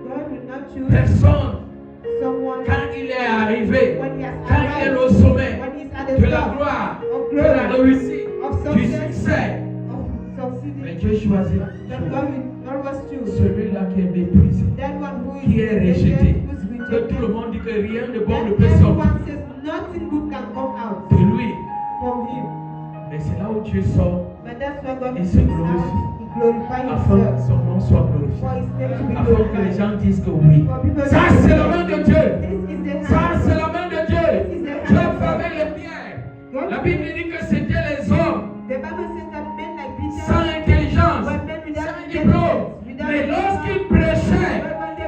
God will not choose personne someone quand il est arrivé, when he has quand il est arrived, au sommet when he's at the de la top gloire, of de la glory, réussite, of du success, succès. of Mais succeeding. Dieu choisira That God will always choose celui-là qui est méprisé, that one who qui est is rejeté, rejected, who's que tout le rejected. monde dit que rien de bon ne That peut sortir everyone says nothing good can come out de lui. from him. Mais c'est là où Dieu sort But that's why God Il brings se out. glorifie. He glorifies afin que himself son nom soit for glorifié, his name to be afin que les glorified. gens disent que oui. For people Ça, to c'est say, la main de Dieu. this is the Ça, hand. c'est la main de Dieu. Dieu a fermé les pierres. God- La Bible dit que c'était les hommes The Bible says that men like Peter sans intelligence, were men without sans diplôme. without Mais diploma. lorsqu'ils prêchaient,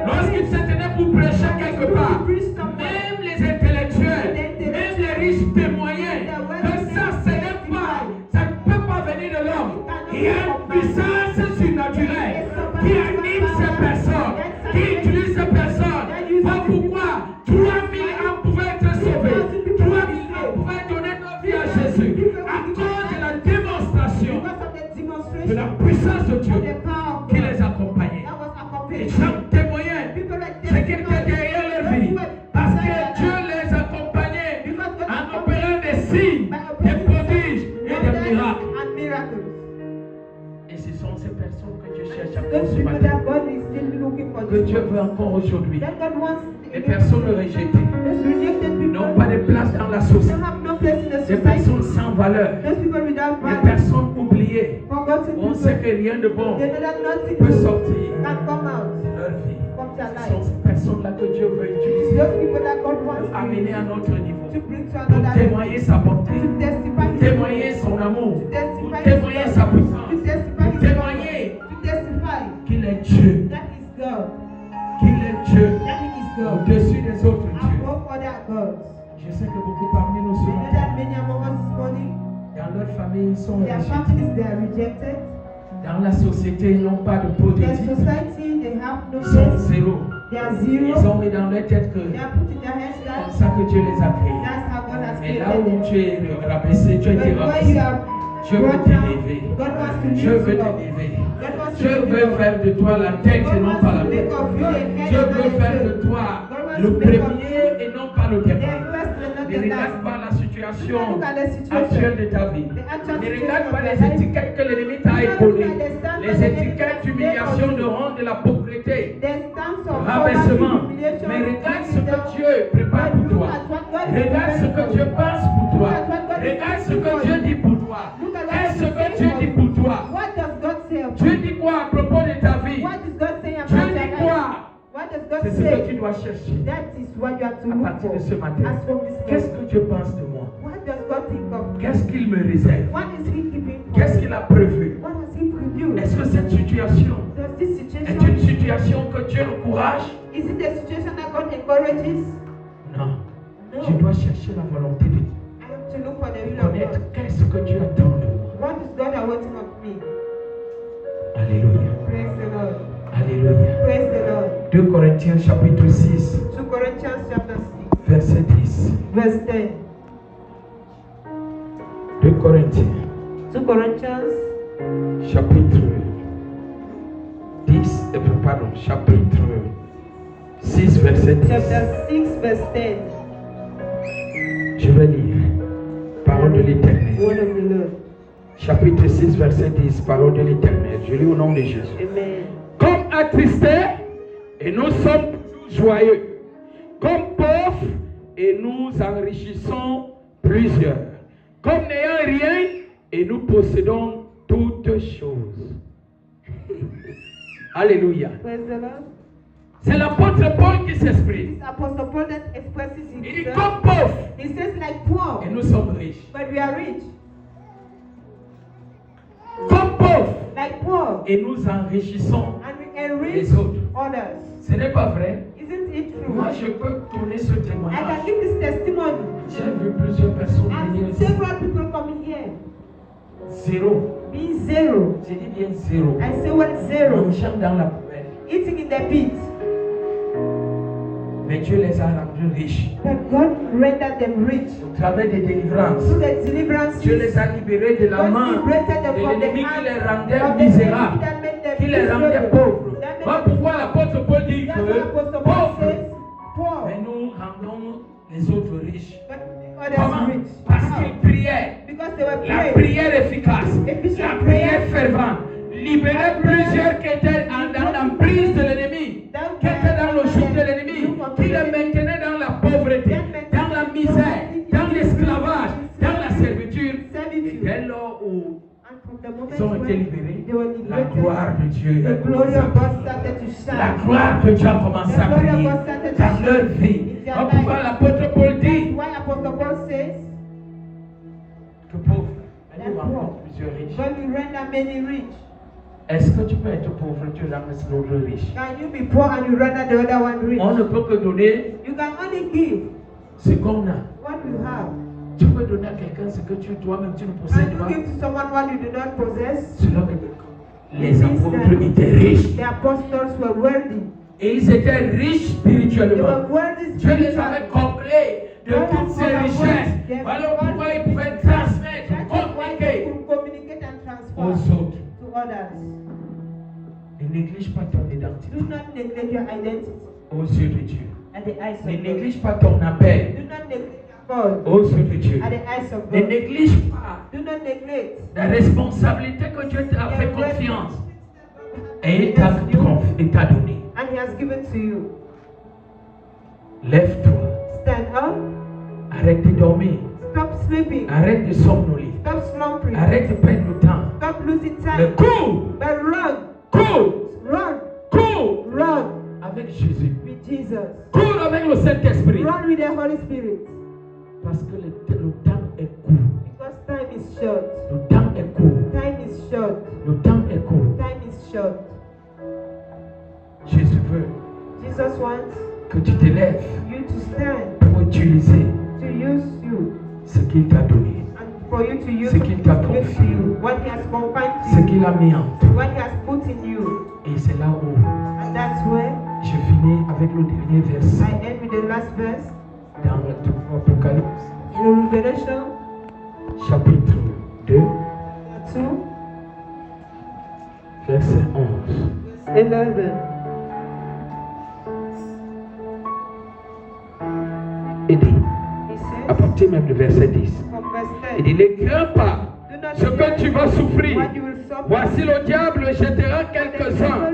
lorsqu'ils se tenaient pour prêcher quelque part, même les intellectuels, même les riches témoignaient que ça, ce n'est pas, ça ne peut pas venir de l'homme. Il y a une puissance surnaturelle qui anime ces personnes, qui utilise ces personnes. Pas pourquoi 3000 âmes pouvaient être sauvées, 3000 âmes pouvaient donner leur vie à Jésus à cause de la démonstration Because of the demonstration de la puissance de of Dieu the power of qui God les accompagnait. that was Les accompanied. gens témoignaient People like ce qui était derrière leur vie parce que Dieu les accompagnait Because God en opérant des signes, des prodiges et des miracles. and miracles. Et ce sont ces personnes que Dieu cherche Those encore ce people matin, that God is still looking for que this Dieu one. veut encore aujourd'hui. That God wants Les personnes rejetées those rejected people n'ont pas de place dans la don't société. have no place in the Des society. personnes sans valeur, Those people without des value, personnes oubliées. forgotten On people, sait que rien de bon they know that nothing peut good sortir can come out de leur vie. from their Ce sont life. ces personnes-là que Dieu veut utiliser Those people that God pour wants amener à notre niveau, to bring to pour another level, témoigner sa bonté, to testify pour His témoigner son amour, to pour testify témoigner His sa love, puissance, to testify pour His témoigner power, to testify qu'il est Dieu, that is God, qu'il est Dieu that He is God, au-dessus familles sont Their rejetées. families, they are rejected. Dans la société, ils n'ont pas de Their prototype. society, they have no Ils sont place. zéro. They are Ils zero. ont mis dans leur tête que They are put in their heads c'est comme that ça que Dieu les a créés. that's how God has Mais là created où them. tu es rabaissé, tu as été But when rabaissé. you are Dieu veut brought down, t'élever. God wants to Dieu lift veut you up. t'élever. God wants to Dieu lift you veut up. faire de toi la tête et God non wants pas to la make tête. of you a head Dieu and veut not a faire de tail. toi God wants le to make of premier et non pas le the dernier. first and not Ne the regarde last. pas la situation Look at the actuelle situation. de ta vie. The actual Ne situation regarde of pas your les life. étiquettes que l'ennemi t'a Look épaulées. at the stamp Les that the enemy étiquettes has d'humiliation, placed de on you. honte, de la pauvreté. The stamps of Rabaissement. poverty, humiliation, Mais regarde ce freedom. que Dieu prépare pour But look toi. at what God is Regarde ce preparing que for Dieu you. pense pour toi. Look at what God is Regarde ce doing que for Dieu you. dit pour toi. Look at what Qu'est-ce God que is Dieu saying dit for pour you. toi? What does God say about Dieu you? dit quoi à propos de ta vie? What does God say about Dieu your dit life? quoi? What does God C'est ce que tu say? dois chercher. That is what you have to À look partir for. de ce matin, As from this qu'est-ce moment, que Dieu pense de moi? what does God think of me? Qu'est-ce qu'il me réserve? What is He keeping for Qu'est-ce me? qu'il a prévu? What has He previewed? Est-ce que cette situation Does this est situation, une situation que Dieu encourage? is it a situation that God encourages? Non. No. Je dois chercher la volonté de Dieu. I have to look for the will of Connaître God. qu'est-ce que Dieu attend de moi. What is God wanting of me? Alléluia. Praise the Lord. Alléluia. Praise the Lord. 2 Corinthiens chapitre 6, 2 Corinthians chapter 6, verset 10. verse 10. 2 Corinthiens 2 Corinthians chapitre 10, pardon, chapitre 6, verset 10. chapter 6, verse 10. Je vais lire. Parole de l'Éternel. Word of the Lord. Chapitre 6, verset 10. Parole de l'Éternel. Je lis au nom de Jésus. Amen. Comme attristés, et nous sommes joyeux. Comme pauvres, et nous enrichissons plusieurs. Comme n'ayant rien, et nous possédons toutes choses. Alléluia. Praise the Lord. C'est l'apôtre Paul qui s'exprime. It's Apostle Paul that expresses Il dit himself. comme pauvres, He says like poor, et nous sommes riches. but we are rich. Comme pauvres, Like poor, et nous enrichissons and we enrich les autres. others. Ce n'est pas vrai. Isn't it true? Moi, je peux tourner ce I témoignage. can give this testimony. J'ai vu plusieurs personnes venir And ici. several people coming here. Zéro. Being zero. J'ai dit bien zéro. I say what zero. Mangeant dans la poubelle. Eating in the pit. Mais Dieu les a rendus riches. But God rendered them rich. Au travers des délivrances. Through the deliverance. Dieu les a libérés de la God main liberated them de from the l'ennemi qui les hands rendait of the misérables, enemy that made them qui les rendait miserable. pauvres. That made Voilà them pourquoi l'apôtre Paul dit That's why Apostle que Paul pauvres, says, poor, mais nous rendons les autres riches. but others Comment? rich. Parce How? qu'ils priaient. Because they were La praying. prière efficace, Efficient la prayer. prière fervente, libérait plusieurs qui étaient dans l'emprise de l'ennemi, qui étaient dans le joug de l'ennemi, qui les maintenaient dans la pauvreté, dans la misère, dans l'esclavage, dans la servitude. Et dès lors où And from the moment ils ont été when libérés, they were la liberated, gloire de Dieu the a glory commencé à of God briller. started to shine. La gloire de Dieu a commencé à briller dans leur vie. Voilà pourquoi l'apôtre Paul dit Why Apostle Paul says, que pauvre, mais nous rendons plusieurs riches. God will render many rich. Est-ce que tu peux être pauvre et tu rends l'autre riche? Can you be poor and you render the other one rich? On ne peut que donner You can only give ce qu'on a. what you have. Tu peux donner à quelqu'un ce que toi-même tu ne possèdes Can pas. you give to someone what you do not possess? Cela veut dire que les apôtres étaient riches. The apostles were worthy. Et ils étaient riches They spirituellement. were worthy Dieu les avait spiritually. comblés de toutes ces richesses. Voilà pourquoi ils pouvaient transmettre, That's why they communiquer could communicate and transfer aux autres. to others. Ne néglige pas ton identité Do not neglect your identity aux yeux de Dieu. at the eyes Ne of God. néglige pas ton appel Do not neglect your call aux yeux de Dieu. at the eyes of Ne God. néglige pas Do not neglect la responsabilité que Dieu t'a fait confiance et il t'a donné. and He has given to you. Lève-toi. Stand up. Arrête de dormir. Stop sleeping. Arrête de somnoler. Stop slumbering. Arrête de perdre le temps. Stop losing Mais time. cours, But run. cours, Run. cours Run avec Jésus. with Jesus. Cours avec le Saint-Esprit. Run with the Holy Spirit. Parce que le temps est court. Because time is short. Le temps est court. Time is short. Le temps est court. Time is short. Jésus veut Jesus wants que tu t'élèves you to stand, pour utiliser to use you, ce qu'il t'a donné. and for for you to use Ce qu'il t'a to give to confié. you, what He has confined Ce to you, qu'il a mis en toi. what He has put in you. Et c'est là où And that's where je finis avec le dernier verset I end with the last verse dans l'Apocalypse, in Revelation chapitre 2, 2, verset 11. 11. Il dit, He à says, partir même du verset 10, from verse il 10, dit, ne crains pas do not ce que tu vas souffrir. what you will suffer. Voici le diable jettera quelques-uns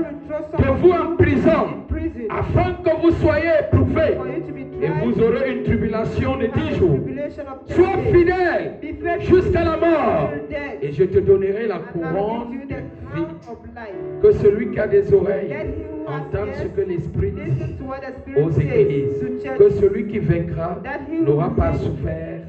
de vous en prison, in prison afin que vous soyez éprouvés, for you to be et tried. vous aurez une tribulation de 10 and jours. tribulation of 10 Sois days. fidèle Be faithful jusqu'à la mort, till death, et je te donnerai la and I will couronne give you de the vie. crown of life. Que celui qui a des oreilles Let him who has entende ce ears que l'Esprit dit listen to what the Spirit aux says églises. to Que churches. celui qui vaincra That he who n'aura pas wins souffert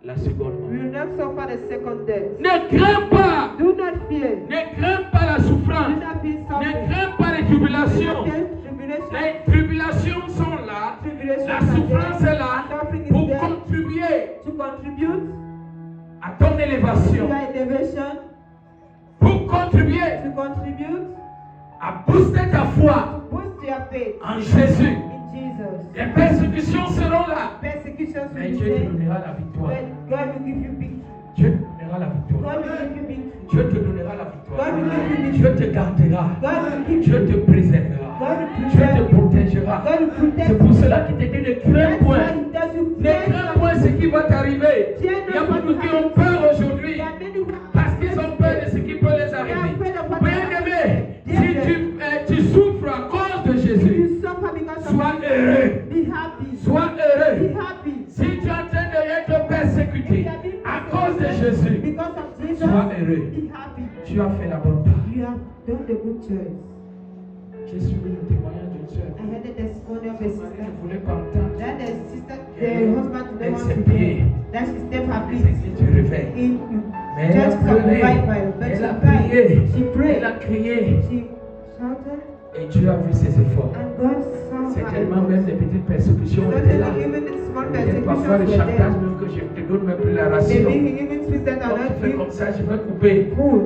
la seconde mort. will not suffer the second death. Ne crains pas, Do not fear. ne crains pas la Do souffrance, not be ne suffering. crains pas les Do not tribulations. fear tribulation. Les tribulations sont là, Tribulation la are souffrance there. est là Suffering is pour there contribuer to contribute à ton to élévation, your elevation, pour contribuer to contribute à booster ta foi to boost your faith en Jésus. in Jesus. Les persécutions seront là, Persecutions mais will be Dieu te there, donnera la victoire. but God will give you victory. Dieu te donnera la victoire. God will give you victory. Dieu te donnera la victoire. God will give you Dieu victory. te gardera. God will give Dieu you. te préservera. God will Dieu protect te you. protégera. God will protect C'est pour you. cela qu'il te dit ne crains That's point. why He tells you Ne crains point ce qui va t'arriver. Il y a beaucoup qui ont peur aujourd'hui There are many who parce qu'ils ont peur de ce qui peut les arriver. Bien-aimé, si tu souffres à cause de Jésus, you suffer because of sois Jesus. heureux. Be happy. Sois Be heureux. happy. Si tu es en train d'être persécuté à cause de Jésus, Because of Jesus, sois heureux. be happy. Tu as fait la bonne part. You have done the good choice. J'ai suivi le témoignage d'une soeur. I had a testimony of a Elle sister. ne voulait pas entendre. That the sister, the husband did Elle not want s'est to pliée. do. That she stepped her Les feet églises du réveil. in Mais elle a church of pleuré. revival. But Elle a she prié. cried. She Elle prayed. a crié. She shouted. Et Dieu a vu ses efforts. And God saw C'est her tellement même efforts. des petites persécutions Not étaient là. only even the small Et parfois le persecutions were chantage there. même que je te donne même plus la Maybe ration. he even speaks that Quand I'm tu not fais give comme ça, je vais couper food.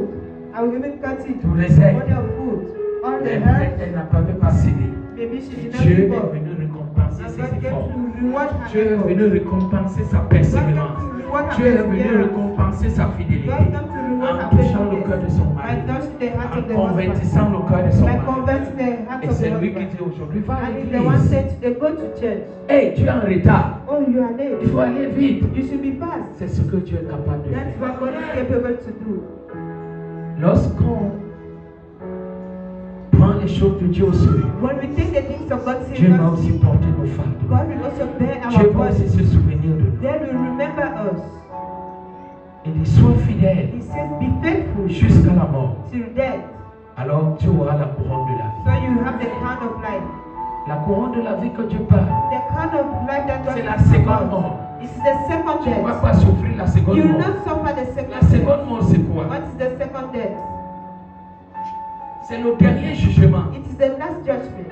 I will even cut it. tous les aides. All your food. All the Mais herbs. elle n'a pas même pas cédé. Maybe she Et did not Dieu give est up. venu récompenser And ses God came efforts. to reward her Dieu est efforts. venu récompenser sa God came persévérance. to reward her Dieu est venu perseverance. récompenser sa fidélité God came to reward en her touchant le cœur de faithfulness. son By mari, touching the heart en of the husband. convertissant le cœur de son By mari. converting the heart Et of the c'est lui qui husband. dit aujourd'hui, va à And he's the one l'église. said to the go to church. Hey, tu es en retard. Oh, you are Il late. faut aller vite. You should be fast. C'est ce que Dieu est capable de That's faire. what God is capable to do. Lorsqu'on prend les choses de Dieu au sérieux, When we take the things of God Dieu va seriously, aussi porter nos fardeaux. God will also bear Dieu our va aussi burdens. se souvenir de nous. Then will remember us. Il dit, sois fidèle He says, be faithful jusqu'à la mort. till death. Alors tu auras la couronne de la vie. So you have the crown of life. La couronne de la vie que Dieu parle, The crown of life that God c'est la speaks seconde about. mort. It's the second Tu ne vas death. pas souffrir la seconde You will mort. not suffer the second La death. seconde mort, c'est quoi? What is the second death? C'est le dernier jugement. It is the last judgment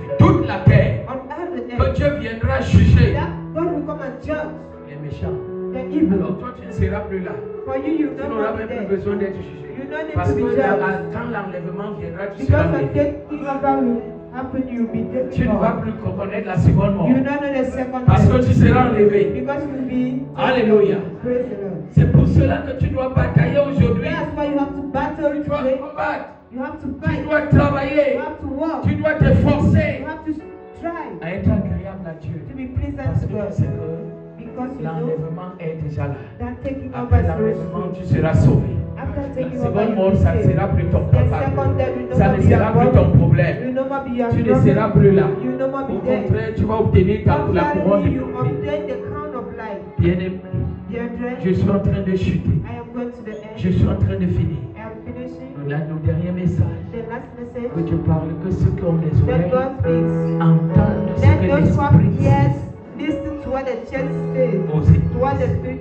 Sur toute la terre, on earth and que earth. Dieu viendra juger That God will come and judge les méchants. the evil. Alors toi, tu ne seras plus là. For you, you Tu will n'auras not be même plus there. besoin d'être jugé. You don't need Parce to be que judged. quand l'enlèvement viendra, tu seras Because when enlevé. taking over will happen, you will be Tu ne vas taken. plus connaître la seconde mort. You will not know the second Parce que death. tu seras enlevé. Because you will be Alléluia. Praise the Lord. C'est pour cela que tu dois batailler aujourd'hui. That's why you have to battle Tu dois today. combattre. You have to Tu fight. dois You travailler. have to work. Tu dois t'efforcer You have to try à être agréable à Dieu. to be pleasant Parce to que God. tu sais que Because you know l'enlèvement est déjà là. that taking over Après is l'enlèvement, very tu seras sauvé. After La taking over, seconde you mort, will ça ne be sera saved. plus ton The second problème. death will no Ça more ne be your sera plus ton problem. problème. You will no more be your Tu ne problem. seras plus là. You will no more Au be there. contraire, tu vas obtenir la couronne de Contrary, you vie. obtain the crown of life. Bien-aimé, Dear je friend, suis en train de chuter. I am going to the end. Je suis en train de finir. I am finishing Nos derniers messages. the last message. Que Dieu parle, que ceux qui ont les That oreilles God speaks. entendent ce Let que those who have l'Esprit ears listen to what the church says. aux To what the Spirit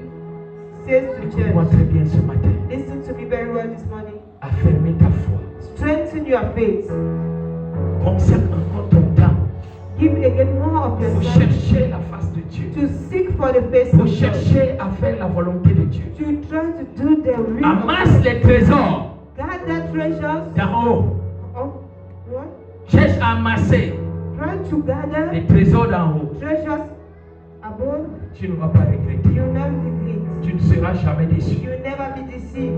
says to Écoute-moi church. très bien ce matin. Listen to me very well this morning. Affermez ta foi. Strengthen your faith. Consacre encore ton temps Give again more of pour yourself chercher la face de Dieu. Dieu. to seek for the face Pour of God, chercher à faire la volonté de Dieu. to try to do the will of Amasse God. les trésors Gather treasures d'en haut. of what? Cherche à amasser Try to gather les trésors d'en haut. treasures above. Tu ne vas pas regretter. You'll never regret. Tu ne seras jamais déçu. You'll never be deceived.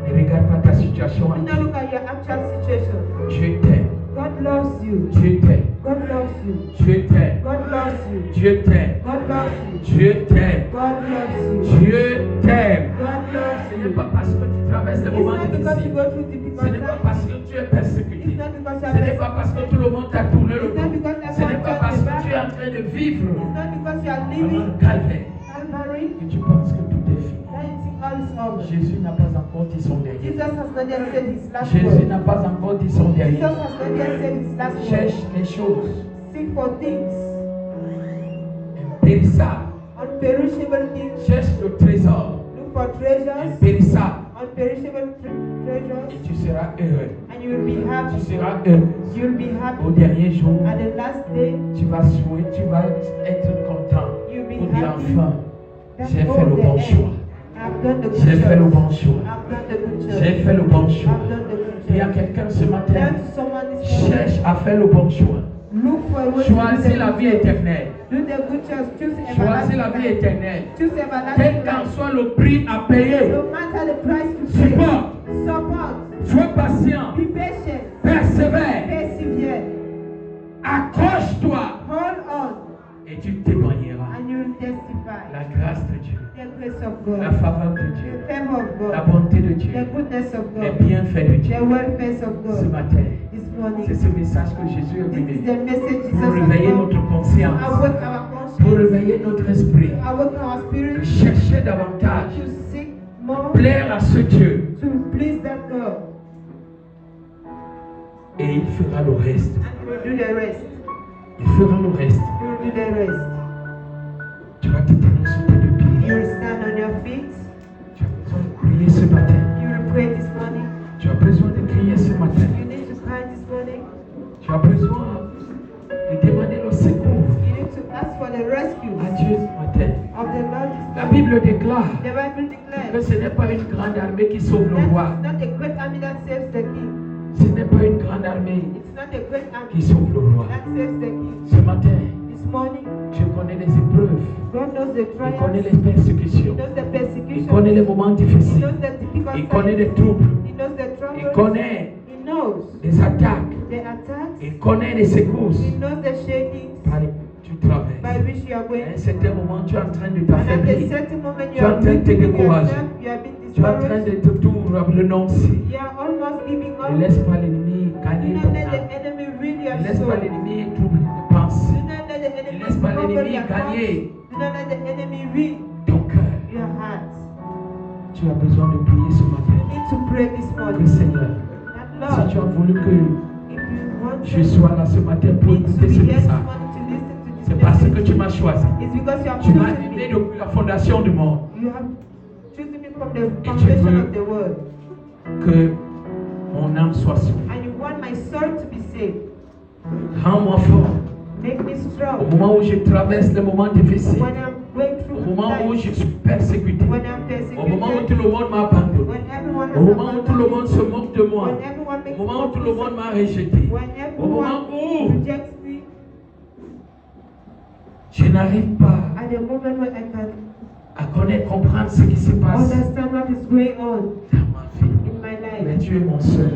Ne regarde pas ta situation Do not actuelle. look at your actual situation. Dieu t'aime. God loves you. Dieu t'aime. God loves you. Dieu t'aime. God loves you. Dieu t'aime. God loves you. Dieu t'aime. God loves you. Dieu t'aime. God loves Ce you. n'est pas parce que tu traverses des It's moments not because you difficiles. go through Ce difficult n'est pas times. parce que tu es persécuté. It's not because you Ce n'est pas are parce que tout le monde t'a tourné le It's not dos. because Ce n'est pas parce que tu es en train de vivre It's not because you are pendant living le calvaire Calvary que tu penses que tout est fini. that you think all is over. Jésus n'a pas encore dit son dernier. Jesus has not yet said his last Jésus word. n'a pas encore dit son Jesus dernier. has not yet said his last word. Cherche les choses Seek for things, impérissables. unperishable things. Cherche le trésor Look for treasures, impérissable unperishable et treasures, tu seras heureux. and you will be Tu happy. seras heureux. You'll be Au happy. dernier jour, At the last day, tu vas jouer, tu vas être content you'll be pour dire happy. enfin, That's j'ai all fait le the bon end. choix. I've done the good J'ai fait le choice. bon choix. I've done the good choice. J'ai fait le bon choix. I've done the good Il y a choice. quelqu'un ce Tell matin, to someone this morning, cherche à faire le bon choix. look for a way to do Choisis the la good vie choice. éternelle. Do the good choice. Choose Choisis everlasting la vie life. éternelle. Choose Quel everlasting qu'en life. soit le prix à payer, No matter the price to pay. supporte, Support. sois patient, Be patient. persévère, Persevere. accroche-toi Hold on. et tu témoigneras. And you will testify. La grâce de Dieu, The grace of la God. faveur de The Dieu, favor of la God. bonté de The Dieu, goodness of les God. bienfaits de Dieu. The welfare of Ce God. matin, This c'est morning. ce message que Jésus a This is donné the message Jesus pour has réveiller come notre to conscience, awake our pour conscience, réveiller notre esprit, to awake our de spirit, chercher davantage, to seek more, plaire à ce Dieu, to please that God, et il fera le reste. and He will do the rest. Il fera le reste. He will do the rest. Tu vas te tenir sur tes deux pieds. You will stand on your feet. Tu as besoin de prier ce matin. You will pray this morning. Tu as besoin de crier ce matin. You need to cry this morning. Tu as besoin de demander le secours You need to ask for the rescue à Dieu ce matin. of the Lord this La morning. Bible déclare The Bible que declares ce n'est pas une grande armée qui sauve le that roi. it's not a great army that saves the king. Ce n'est pas une grande armée It's not a great qui army sauve le roi. that saves the king. Ce matin, This morning, Dieu connaît les épreuves. God knows the Il connaît trials. les He persécutions. knows the Il persecution. connaît les moments He difficiles. knows the difficult Il connaît les times. troubles. He knows the Il troubles. connaît He knows les attaques. the attacks. Il connaît les secousses He knows the shakings par lesquelles tu traverses. by which you are À going. un certain moment, tu es en train de And at a t'affaiblir. certain moment, Tu you es en are train de te weakening décourager. yourself. You are being Tu es en train de discouraged. te tout renoncer. You are almost giving Ne up. laisse pas l'ennemi Do gagner not ton let the âme. enemy read Ne your laisse soul. pas l'ennemi troubler tes pensées. Do not let the Ne enemy laisse pas trouble l'ennemi your thoughts. gagner Do not let the enemy read ton cœur. your heart. Tu as besoin de prier ce matin. You need to pray this Que morning. Seigneur, That si Lord, tu as voulu que if you want je sois là ce matin pour me to écouter be ce here this message, morning to listen to this c'est parce que message, tu m'as choisi. it's because you have Tu m'as chosen aimé me. depuis la fondation du monde. You have chosen me from the tu foundation veux- of the world. Que mon âme soit sauvée. And you want my soul to be saved. Rends-moi fort. Make me Au strong. moment où je traverse les moments difficiles. When I'm going Au through moment où je life, suis persécuté. when I'm Au moment où tout persecuted, le monde m'a abandonné. when everyone Au has moment où tout le monde abandoned se me, moque de moi. when everyone makes Au moment où tout le monde me, m'a rejeté. when Au moment everyone où rejects me, je n'arrive pas at the moment when I can à connaître, comprendre ce qui se passe understand what is going on dans ma vie. in my Mais life, tu es mon seul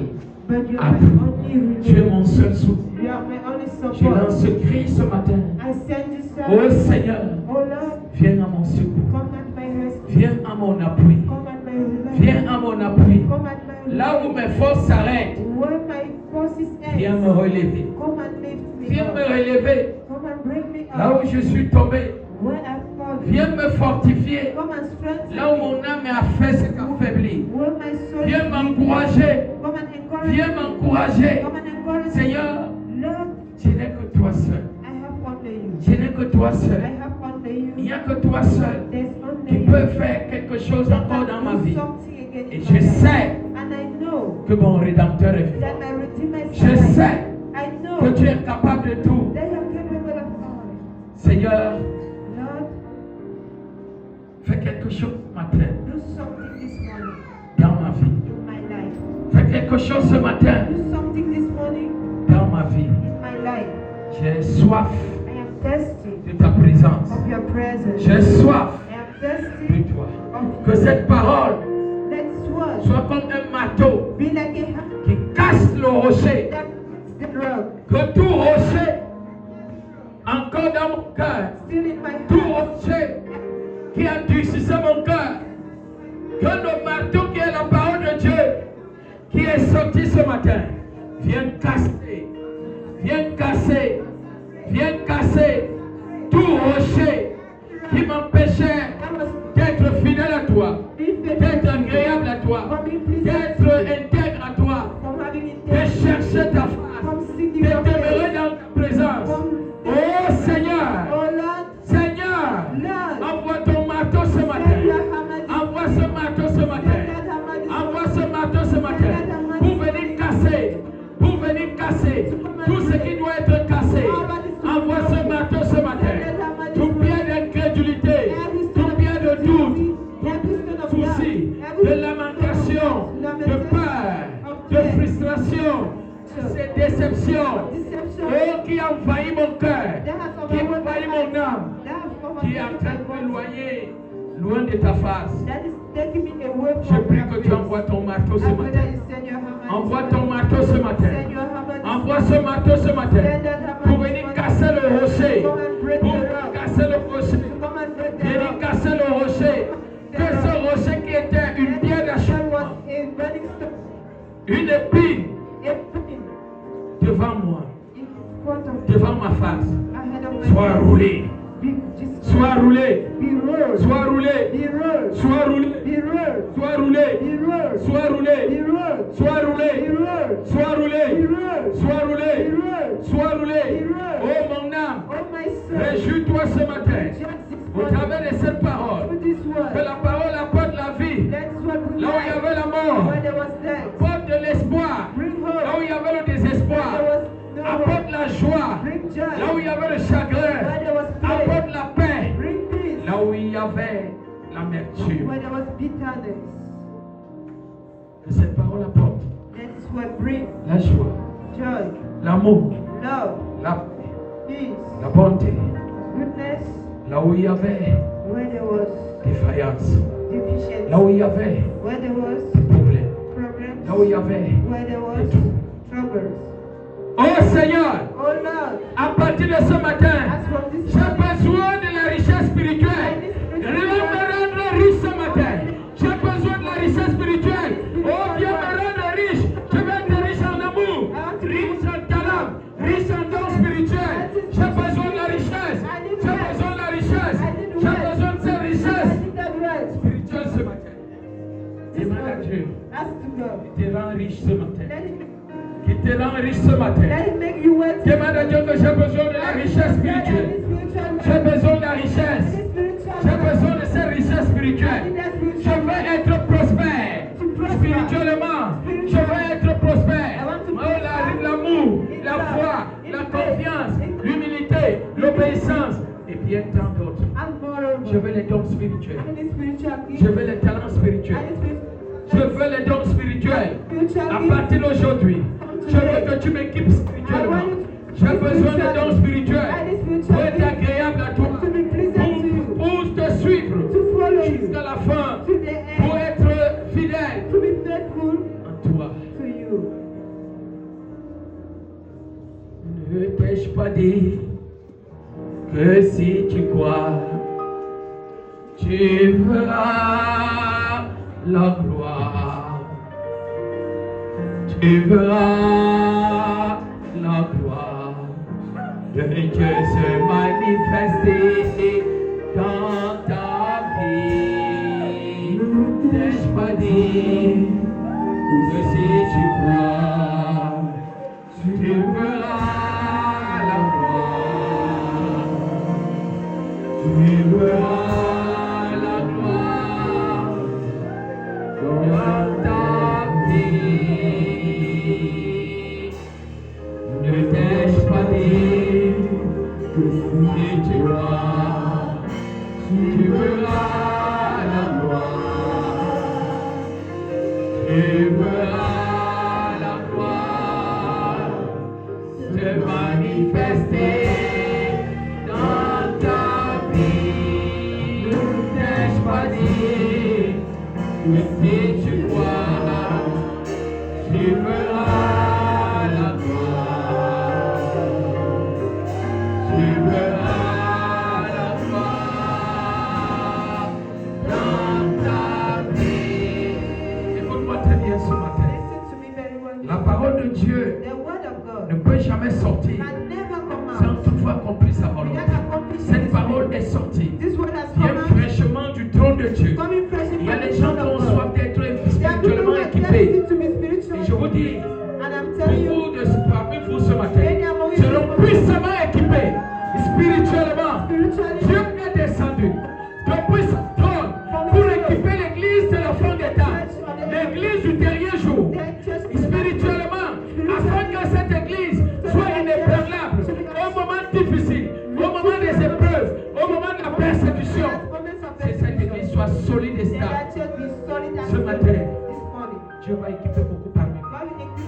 but you are appui. my only Tu es relief. mon seul soutien. You are my only Je lance support. ce cri ce matin. I send you Oh service. Seigneur, Oh Lord, viens à mon secours. come at my rescue. Viens à mon appui. Come at my relief. Viens à mon appui. Come at my Là où relief. mes forces s'arrêtent, Where my forces viens end, me relever. come and lift me Viens me up. relever. Come and bring me Là up. où je suis tombé, Where I've fallen, viens me fortifier. come and strengthen Là où me. mon âme est affaissée, affaiblie, Where my soul viens is weak, m'encourager. come and encourage Viens me. m'encourager. Come and encourage me. Seigneur, Lord, je n'ai que toi seul. I have only you. Je n'ai que toi I seul. have only Il n'y you. a que toi seul There's qui only peut you. faire quelque chose That encore can dans ma do vie. something again Et in je my life. sais And I know que mon Rédempteur est vivant. that my Redeemer is Je alive. sais I know que tu es capable de tout. that you're capable of all. Seigneur, Lord, Fais quelque chose ce matin Do something this morning dans ma vie. in my life. Fais quelque chose ce matin Do something this morning dans ma vie. in my life. J'ai soif I am thirsty de ta présence. of your presence. J'ai soif I am de thirsty toi. of Que cette parole let this word soit comme un marteau be like a hammer qui casse le rocher. that breaks the rock. Que tout rocher, encore dans mon cœur, Still in my tout heart. rocher qui endurcissait mon cœur, que le marteau qui est la parole de Dieu, qui est sorti ce matin, vienne casser, vienne casser, vienne casser tout rocher qui m'empêchait d'être fidèle à toi, d'être agréable à toi, d'être intègre à toi, From having de intention, chercher ta face, from de seeking your demeurer face. dans ta présence. Oh Seigneur, Oh Lord, Seigneur, Lord, envoie ton marteau ce send matin. your hammer this Envoie ce marteau ce matin. Envoie ce marteau ce matin pour venir casser tout ce qui doit être cassé. Envoie ce marteau ce matin. Tout pied d'incrédulité, tout pied de doute, tout souci, de lamentation, de peur, de frustration, de déception. Oh, qui envahit mon cœur, qui envahit mon âme, qui est en train de m'éloigner loin de ta face. That is taking me away Je from prie your que tu face. envoies ton marteau ce I pray matin. that you send your hammer Envoie this ton morning. marteau ce matin. Send your hammer this Envoie morning. ce marteau ce matin Send that hammer pour this venir morning. casser le rocher. Come and break Pour the venir rock. casser le rocher. Come and break the Venir rock. casser le rocher. Que ce rocher qui était une pierre That d'achoppement, was a burning stone, une épine a pin devant moi, in front of you, devant ma face, ahead of my soit face. roulé, Be destroyed. soit roulé, Be rolled. soit roulé, Be rolled. soit roulé, Be rolled. soit roulé, Be rolled. soit Be roulé, rolled. soit roulé, Be rolled. soit roulé, Be rolled. soit roulé, Be rolled. soit roulé. Be rolled. Oh mon âme, Oh my soul. réjouis-toi ce matin Just this au morning. travers de cette parole. With this Que word. la parole apporte la vie. That's what we Là où il y like. avait la mort, Where there was death. apporte de l'espoir. Bring Là où hope. il y avait le Where désespoir, there was no apporte hope. la joie. Bring joy. Là où il y avait le chagrin, Where there was pain. apporte la paix. Bring peace. Là où il y avait l'amertume, Where there was bitterness. que cette parole apporte That is what brings la joie, joy, l'amour, love, la paix, peace, la bonté. goodness. Là où il y avait Where there was défaillance, deficiency. là où il y avait Where there was problème, problems. là où il y avait Where there was troubles. Oh Seigneur, Oh Lord, à partir de ce matin, as from this j'ai morning, besoin de la richesse spirituelle. Me rendre riche ce matin. J'ai besoin de la richesse spirituelle. Oh, viens me rendre riche. Je veux être riche en amour, riche en talent, riche en don spirituel. J'ai besoin de la richesse. J'ai besoin de la richesse. J'ai besoin de cette I richesse need that right. spirituelle ce matin. Demande à Dieu Ask to God. qui te rend riche ce matin. Let Qui te rend riche ce matin. it make you wealthy. Demande à Dieu que j'ai besoin de la richesse spirituelle. J'ai besoin de la richesse. J'ai besoin de cette richesse spirituelle. Je veux être prospère spirituellement. Je veux être prospère. Oh, l'amour, la foi, la confiance, l'humilité, l'obéissance et bien tant d'autres. Je veux les dons spirituels. Je veux les talents spirituels. Je veux les dons spirituels. À partir d'aujourd'hui, je veux que tu m'équipes spirituellement. J'ai besoin de dons spirituels pour être agréable à toi, pour te suivre jusqu'à la fin, pour être fidèle en toi. Ne t'ai-je pas dit que si tu crois, tu verras la gloire. Tu verras la gloire de Dieu se manifester dans ta vie. N'ai-je pas dit que si tu crois, tu verras la gloire. Tu verras la gloire dans ta vie. Ne t'ai-je pas dit que si tu crois, tu verras Et tu crois, tu verras la gloire. Tu verras la gloire dans ta vie. Écoute-moi très bien ce matin. Listen to me very well. La parole de Dieu The word of God ne peut jamais sortir can never come sans out. toutefois accomplir sa volonté. Without accomplishing Cette His parole will. est sortie. This word has Vient come out. fraîchement du trône de Dieu. Coming fresh Il y a from des the gens throne qui ont of God. soif d'être There are people who spirituellement are équipés. thirsty to be Et spiritually. je vous dis, And I'm telling you, beaucoup de parmi vous ce matin seront puissamment équipés spirituellement. spiritually, Dieu est descendu de puissant trône pour équiper l'église de la fin des temps, l'église du dernier jour, spirituellement, afin que cette église soit inébranlable au moment difficile, au moment des épreuves, au moment de la persécution. Que cette église soit solide et stable. Ce matin, Dieu va équiper beaucoup parmi vous.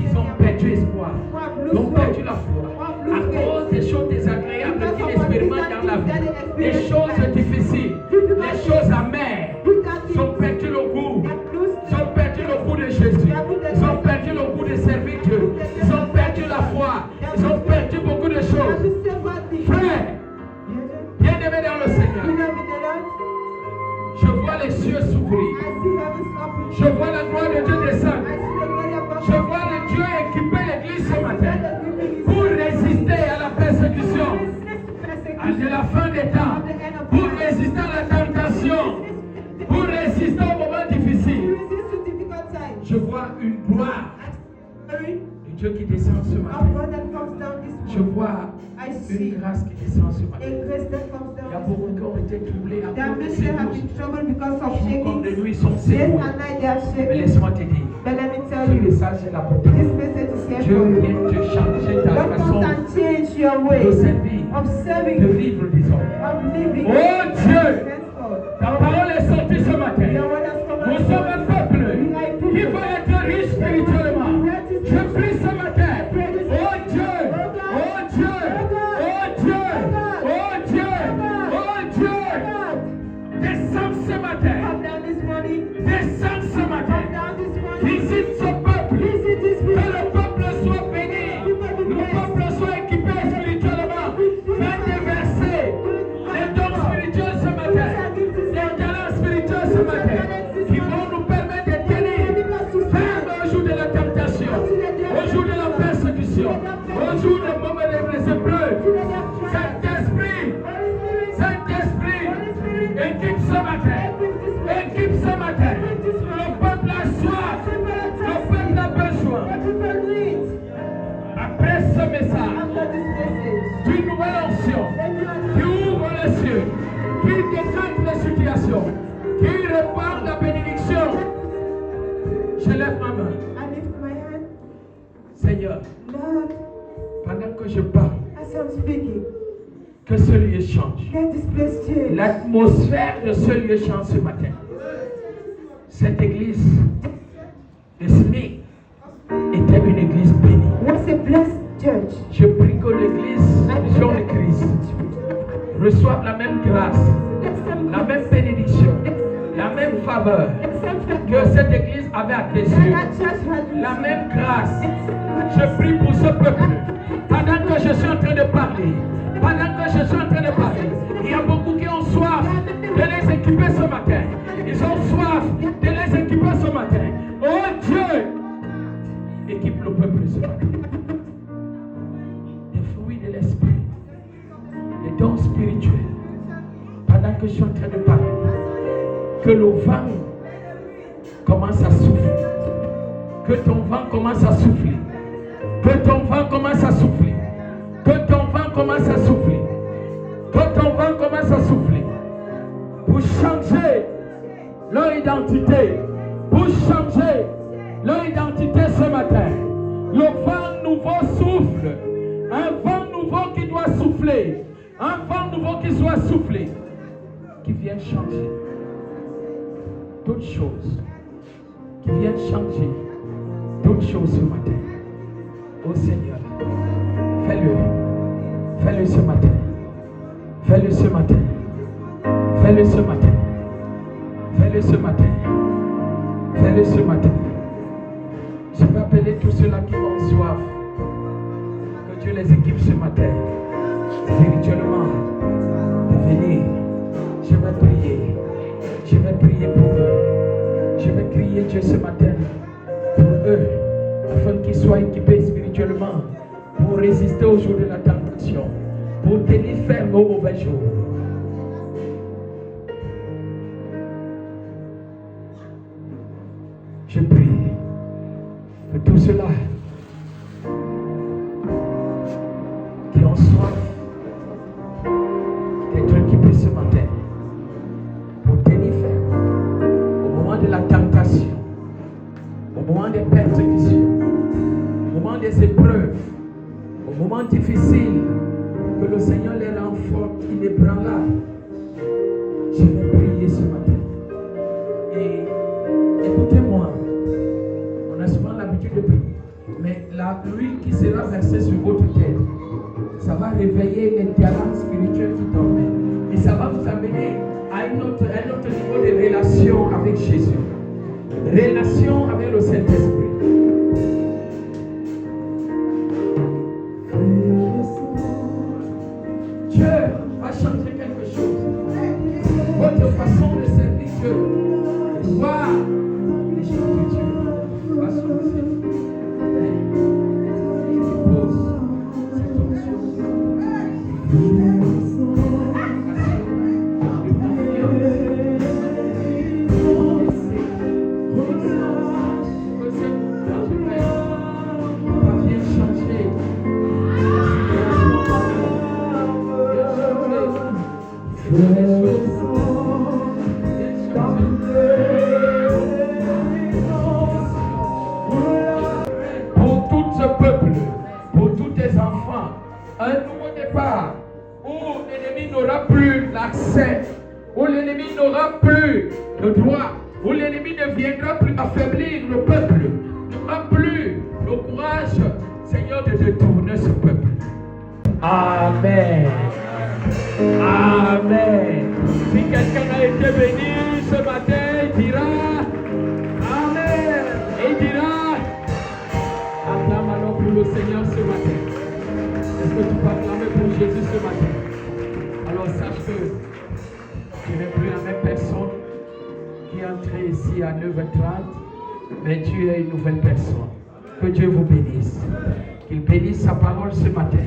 Ils ont perdu espoir, ils ont perdu la foi à cause des choses désagréables qu'ils expérimentent dans la vie, des choses difficiles, des choses amères. Ils ont perdu le goût, ils ont perdu le goût de Jésus, ils ont perdu le goût de servir Dieu, ils ont perdu la foi, ils ont perdu beaucoup de choses. Frère, bien-aimé dans le Seigneur, je vois les cieux s'ouvrir, je vois la gloire de Dieu descendre, je vois le Dieu équiper l'église ce matin pour résister à la persécution, à la fin des temps, pour résister à la tentation, pour résister aux moments difficiles. Je vois une gloire de Dieu qui descend ce matin. Je vois une grâce qui descend ce matin. Il y a beaucoup qui ont été troublés à cause de ces choses. Comme de nuit sont secoués. Mais laisse-moi te dire, ce message est la beauté. Dieu vient te changer ta façon de servir, de vivre, disons. Oh Dieu, ta parole est sortie ce matin. Nous sommes un peuple qui va être riche spirituellement. Je prie ce matin. Oh Dieu, oh Dieu, oh Dieu, oh Dieu, oh Dieu. Descends ce matin. Descends ce matin. Visite ce peuple. Que le peuple soit béni. Le peuple soit équipé spirituellement. Fais déverser les dons spirituels ce matin. Les talents spirituels ce matin. Qui vont nous permettre de tenir ferme au jour de la tentation, au jour de la persécution, au jour des moments des épreuves. Saint-Esprit, Saint-Esprit, équipe ce matin, équipe ce matin. Le peuple a soif, le peuple a besoin. Après ce message, d'une nouvelle onction, qui ouvre les cieux, qui décante les situations, qui répand la bénédiction. Je lève ma main. Seigneur, pendant que je parle, que ce lieu change. L'atmosphère de ce lieu change ce matin. Cette église de Smith était une église bénie. Je prie que l'église Vision de Christ reçoive la même grâce, la même bénédiction, la même faveur que cette église avait à tes yeux. La même grâce. Je prie pour ce peuple. Pendant que je suis en train de parler, il y a beaucoup qui ont soif de les équiper ce matin. Ils ont soif de les équiper ce matin. Oh Dieu, équipe le peuple ce matin. Les fruits de l'esprit, les dons spirituels. Pendant que je suis en train de parler, que le vent commence à souffler. Que ton vent commence à souffler. Que ton vent commence à souffler. Que ton vent commence à souffler. Que ton vent commence à souffler. Pour changer leur identité. Pour changer leur identité ce matin. Le vent nouveau souffle. Un vent nouveau qui doit souffler. Un vent nouveau qui soit soufflé. Qui vient changer d'autres choses. Qui viennent changer d'autres choses ce matin. Oh Seigneur, fais-le. Fais-le ce matin. Fais-le ce matin. Fais-le ce matin. Fais-le ce matin. Fais-le ce matin. Je vais appeler tous ceux-là qui ont soif. Que Dieu les équipe ce matin. Spirituellement. De venir. Je vais prier. Je vais prier pour eux. Je vais crier Dieu ce matin pour eux. Afin qu'ils soient équipés spirituellement. Pour résister au jour de la tentation. Pour tenir ferme au mauvais jour. Je prie pour tous ceux-là qui ont soif d'être équipés ce matin pour tenir ferme au moment de la tentation, au moment des persécutions, au moment des épreuves, au moment difficile, que le Seigneur les renforce inébranlables. Je vais prier ce matin. Et écoutez-moi, on a souvent l'habitude de prier, mais l'huile qui sera versée sur votre tête, ça va réveiller les talents spirituels qui dormaient. Et ça va vous amener à un autre niveau de relation avec Jésus. Relation avec le Saint-Esprit. Dieu va changer quelque chose. Votre façon de servir Dieu, de voir les choses de Dieu, va changer. Il pose cette onction. Pour tout ce peuple, pour tous tes enfants, un nouveau départ où l'ennemi n'aura plus l'accès, où l'ennemi n'aura plus le droit, où l'ennemi ne viendra plus affaiblir le peuple, n'aura plus le courage, Seigneur, de détourner ce peuple. Amen. Amen. Si quelqu'un a été béni ce matin, il dira Amen. Et il dira acclame alors pour le Seigneur ce matin. Est-ce que tu peux acclamer pour Jésus ce matin? Alors sache que tu n'es plus la même personne qui est entrée ici à 9h30, mais tu es une nouvelle personne. Que Dieu vous bénisse. Qu'il bénisse sa parole ce matin.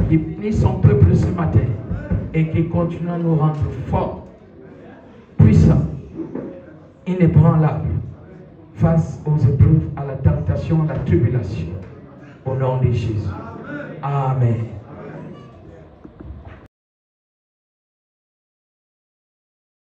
Qu'il bénisse son peuple ce matin. Et qu'il continue à nous rendre forts, puissants, inébranlables face aux épreuves, à la tentation, à la tribulation. Au nom de Jésus. Amen.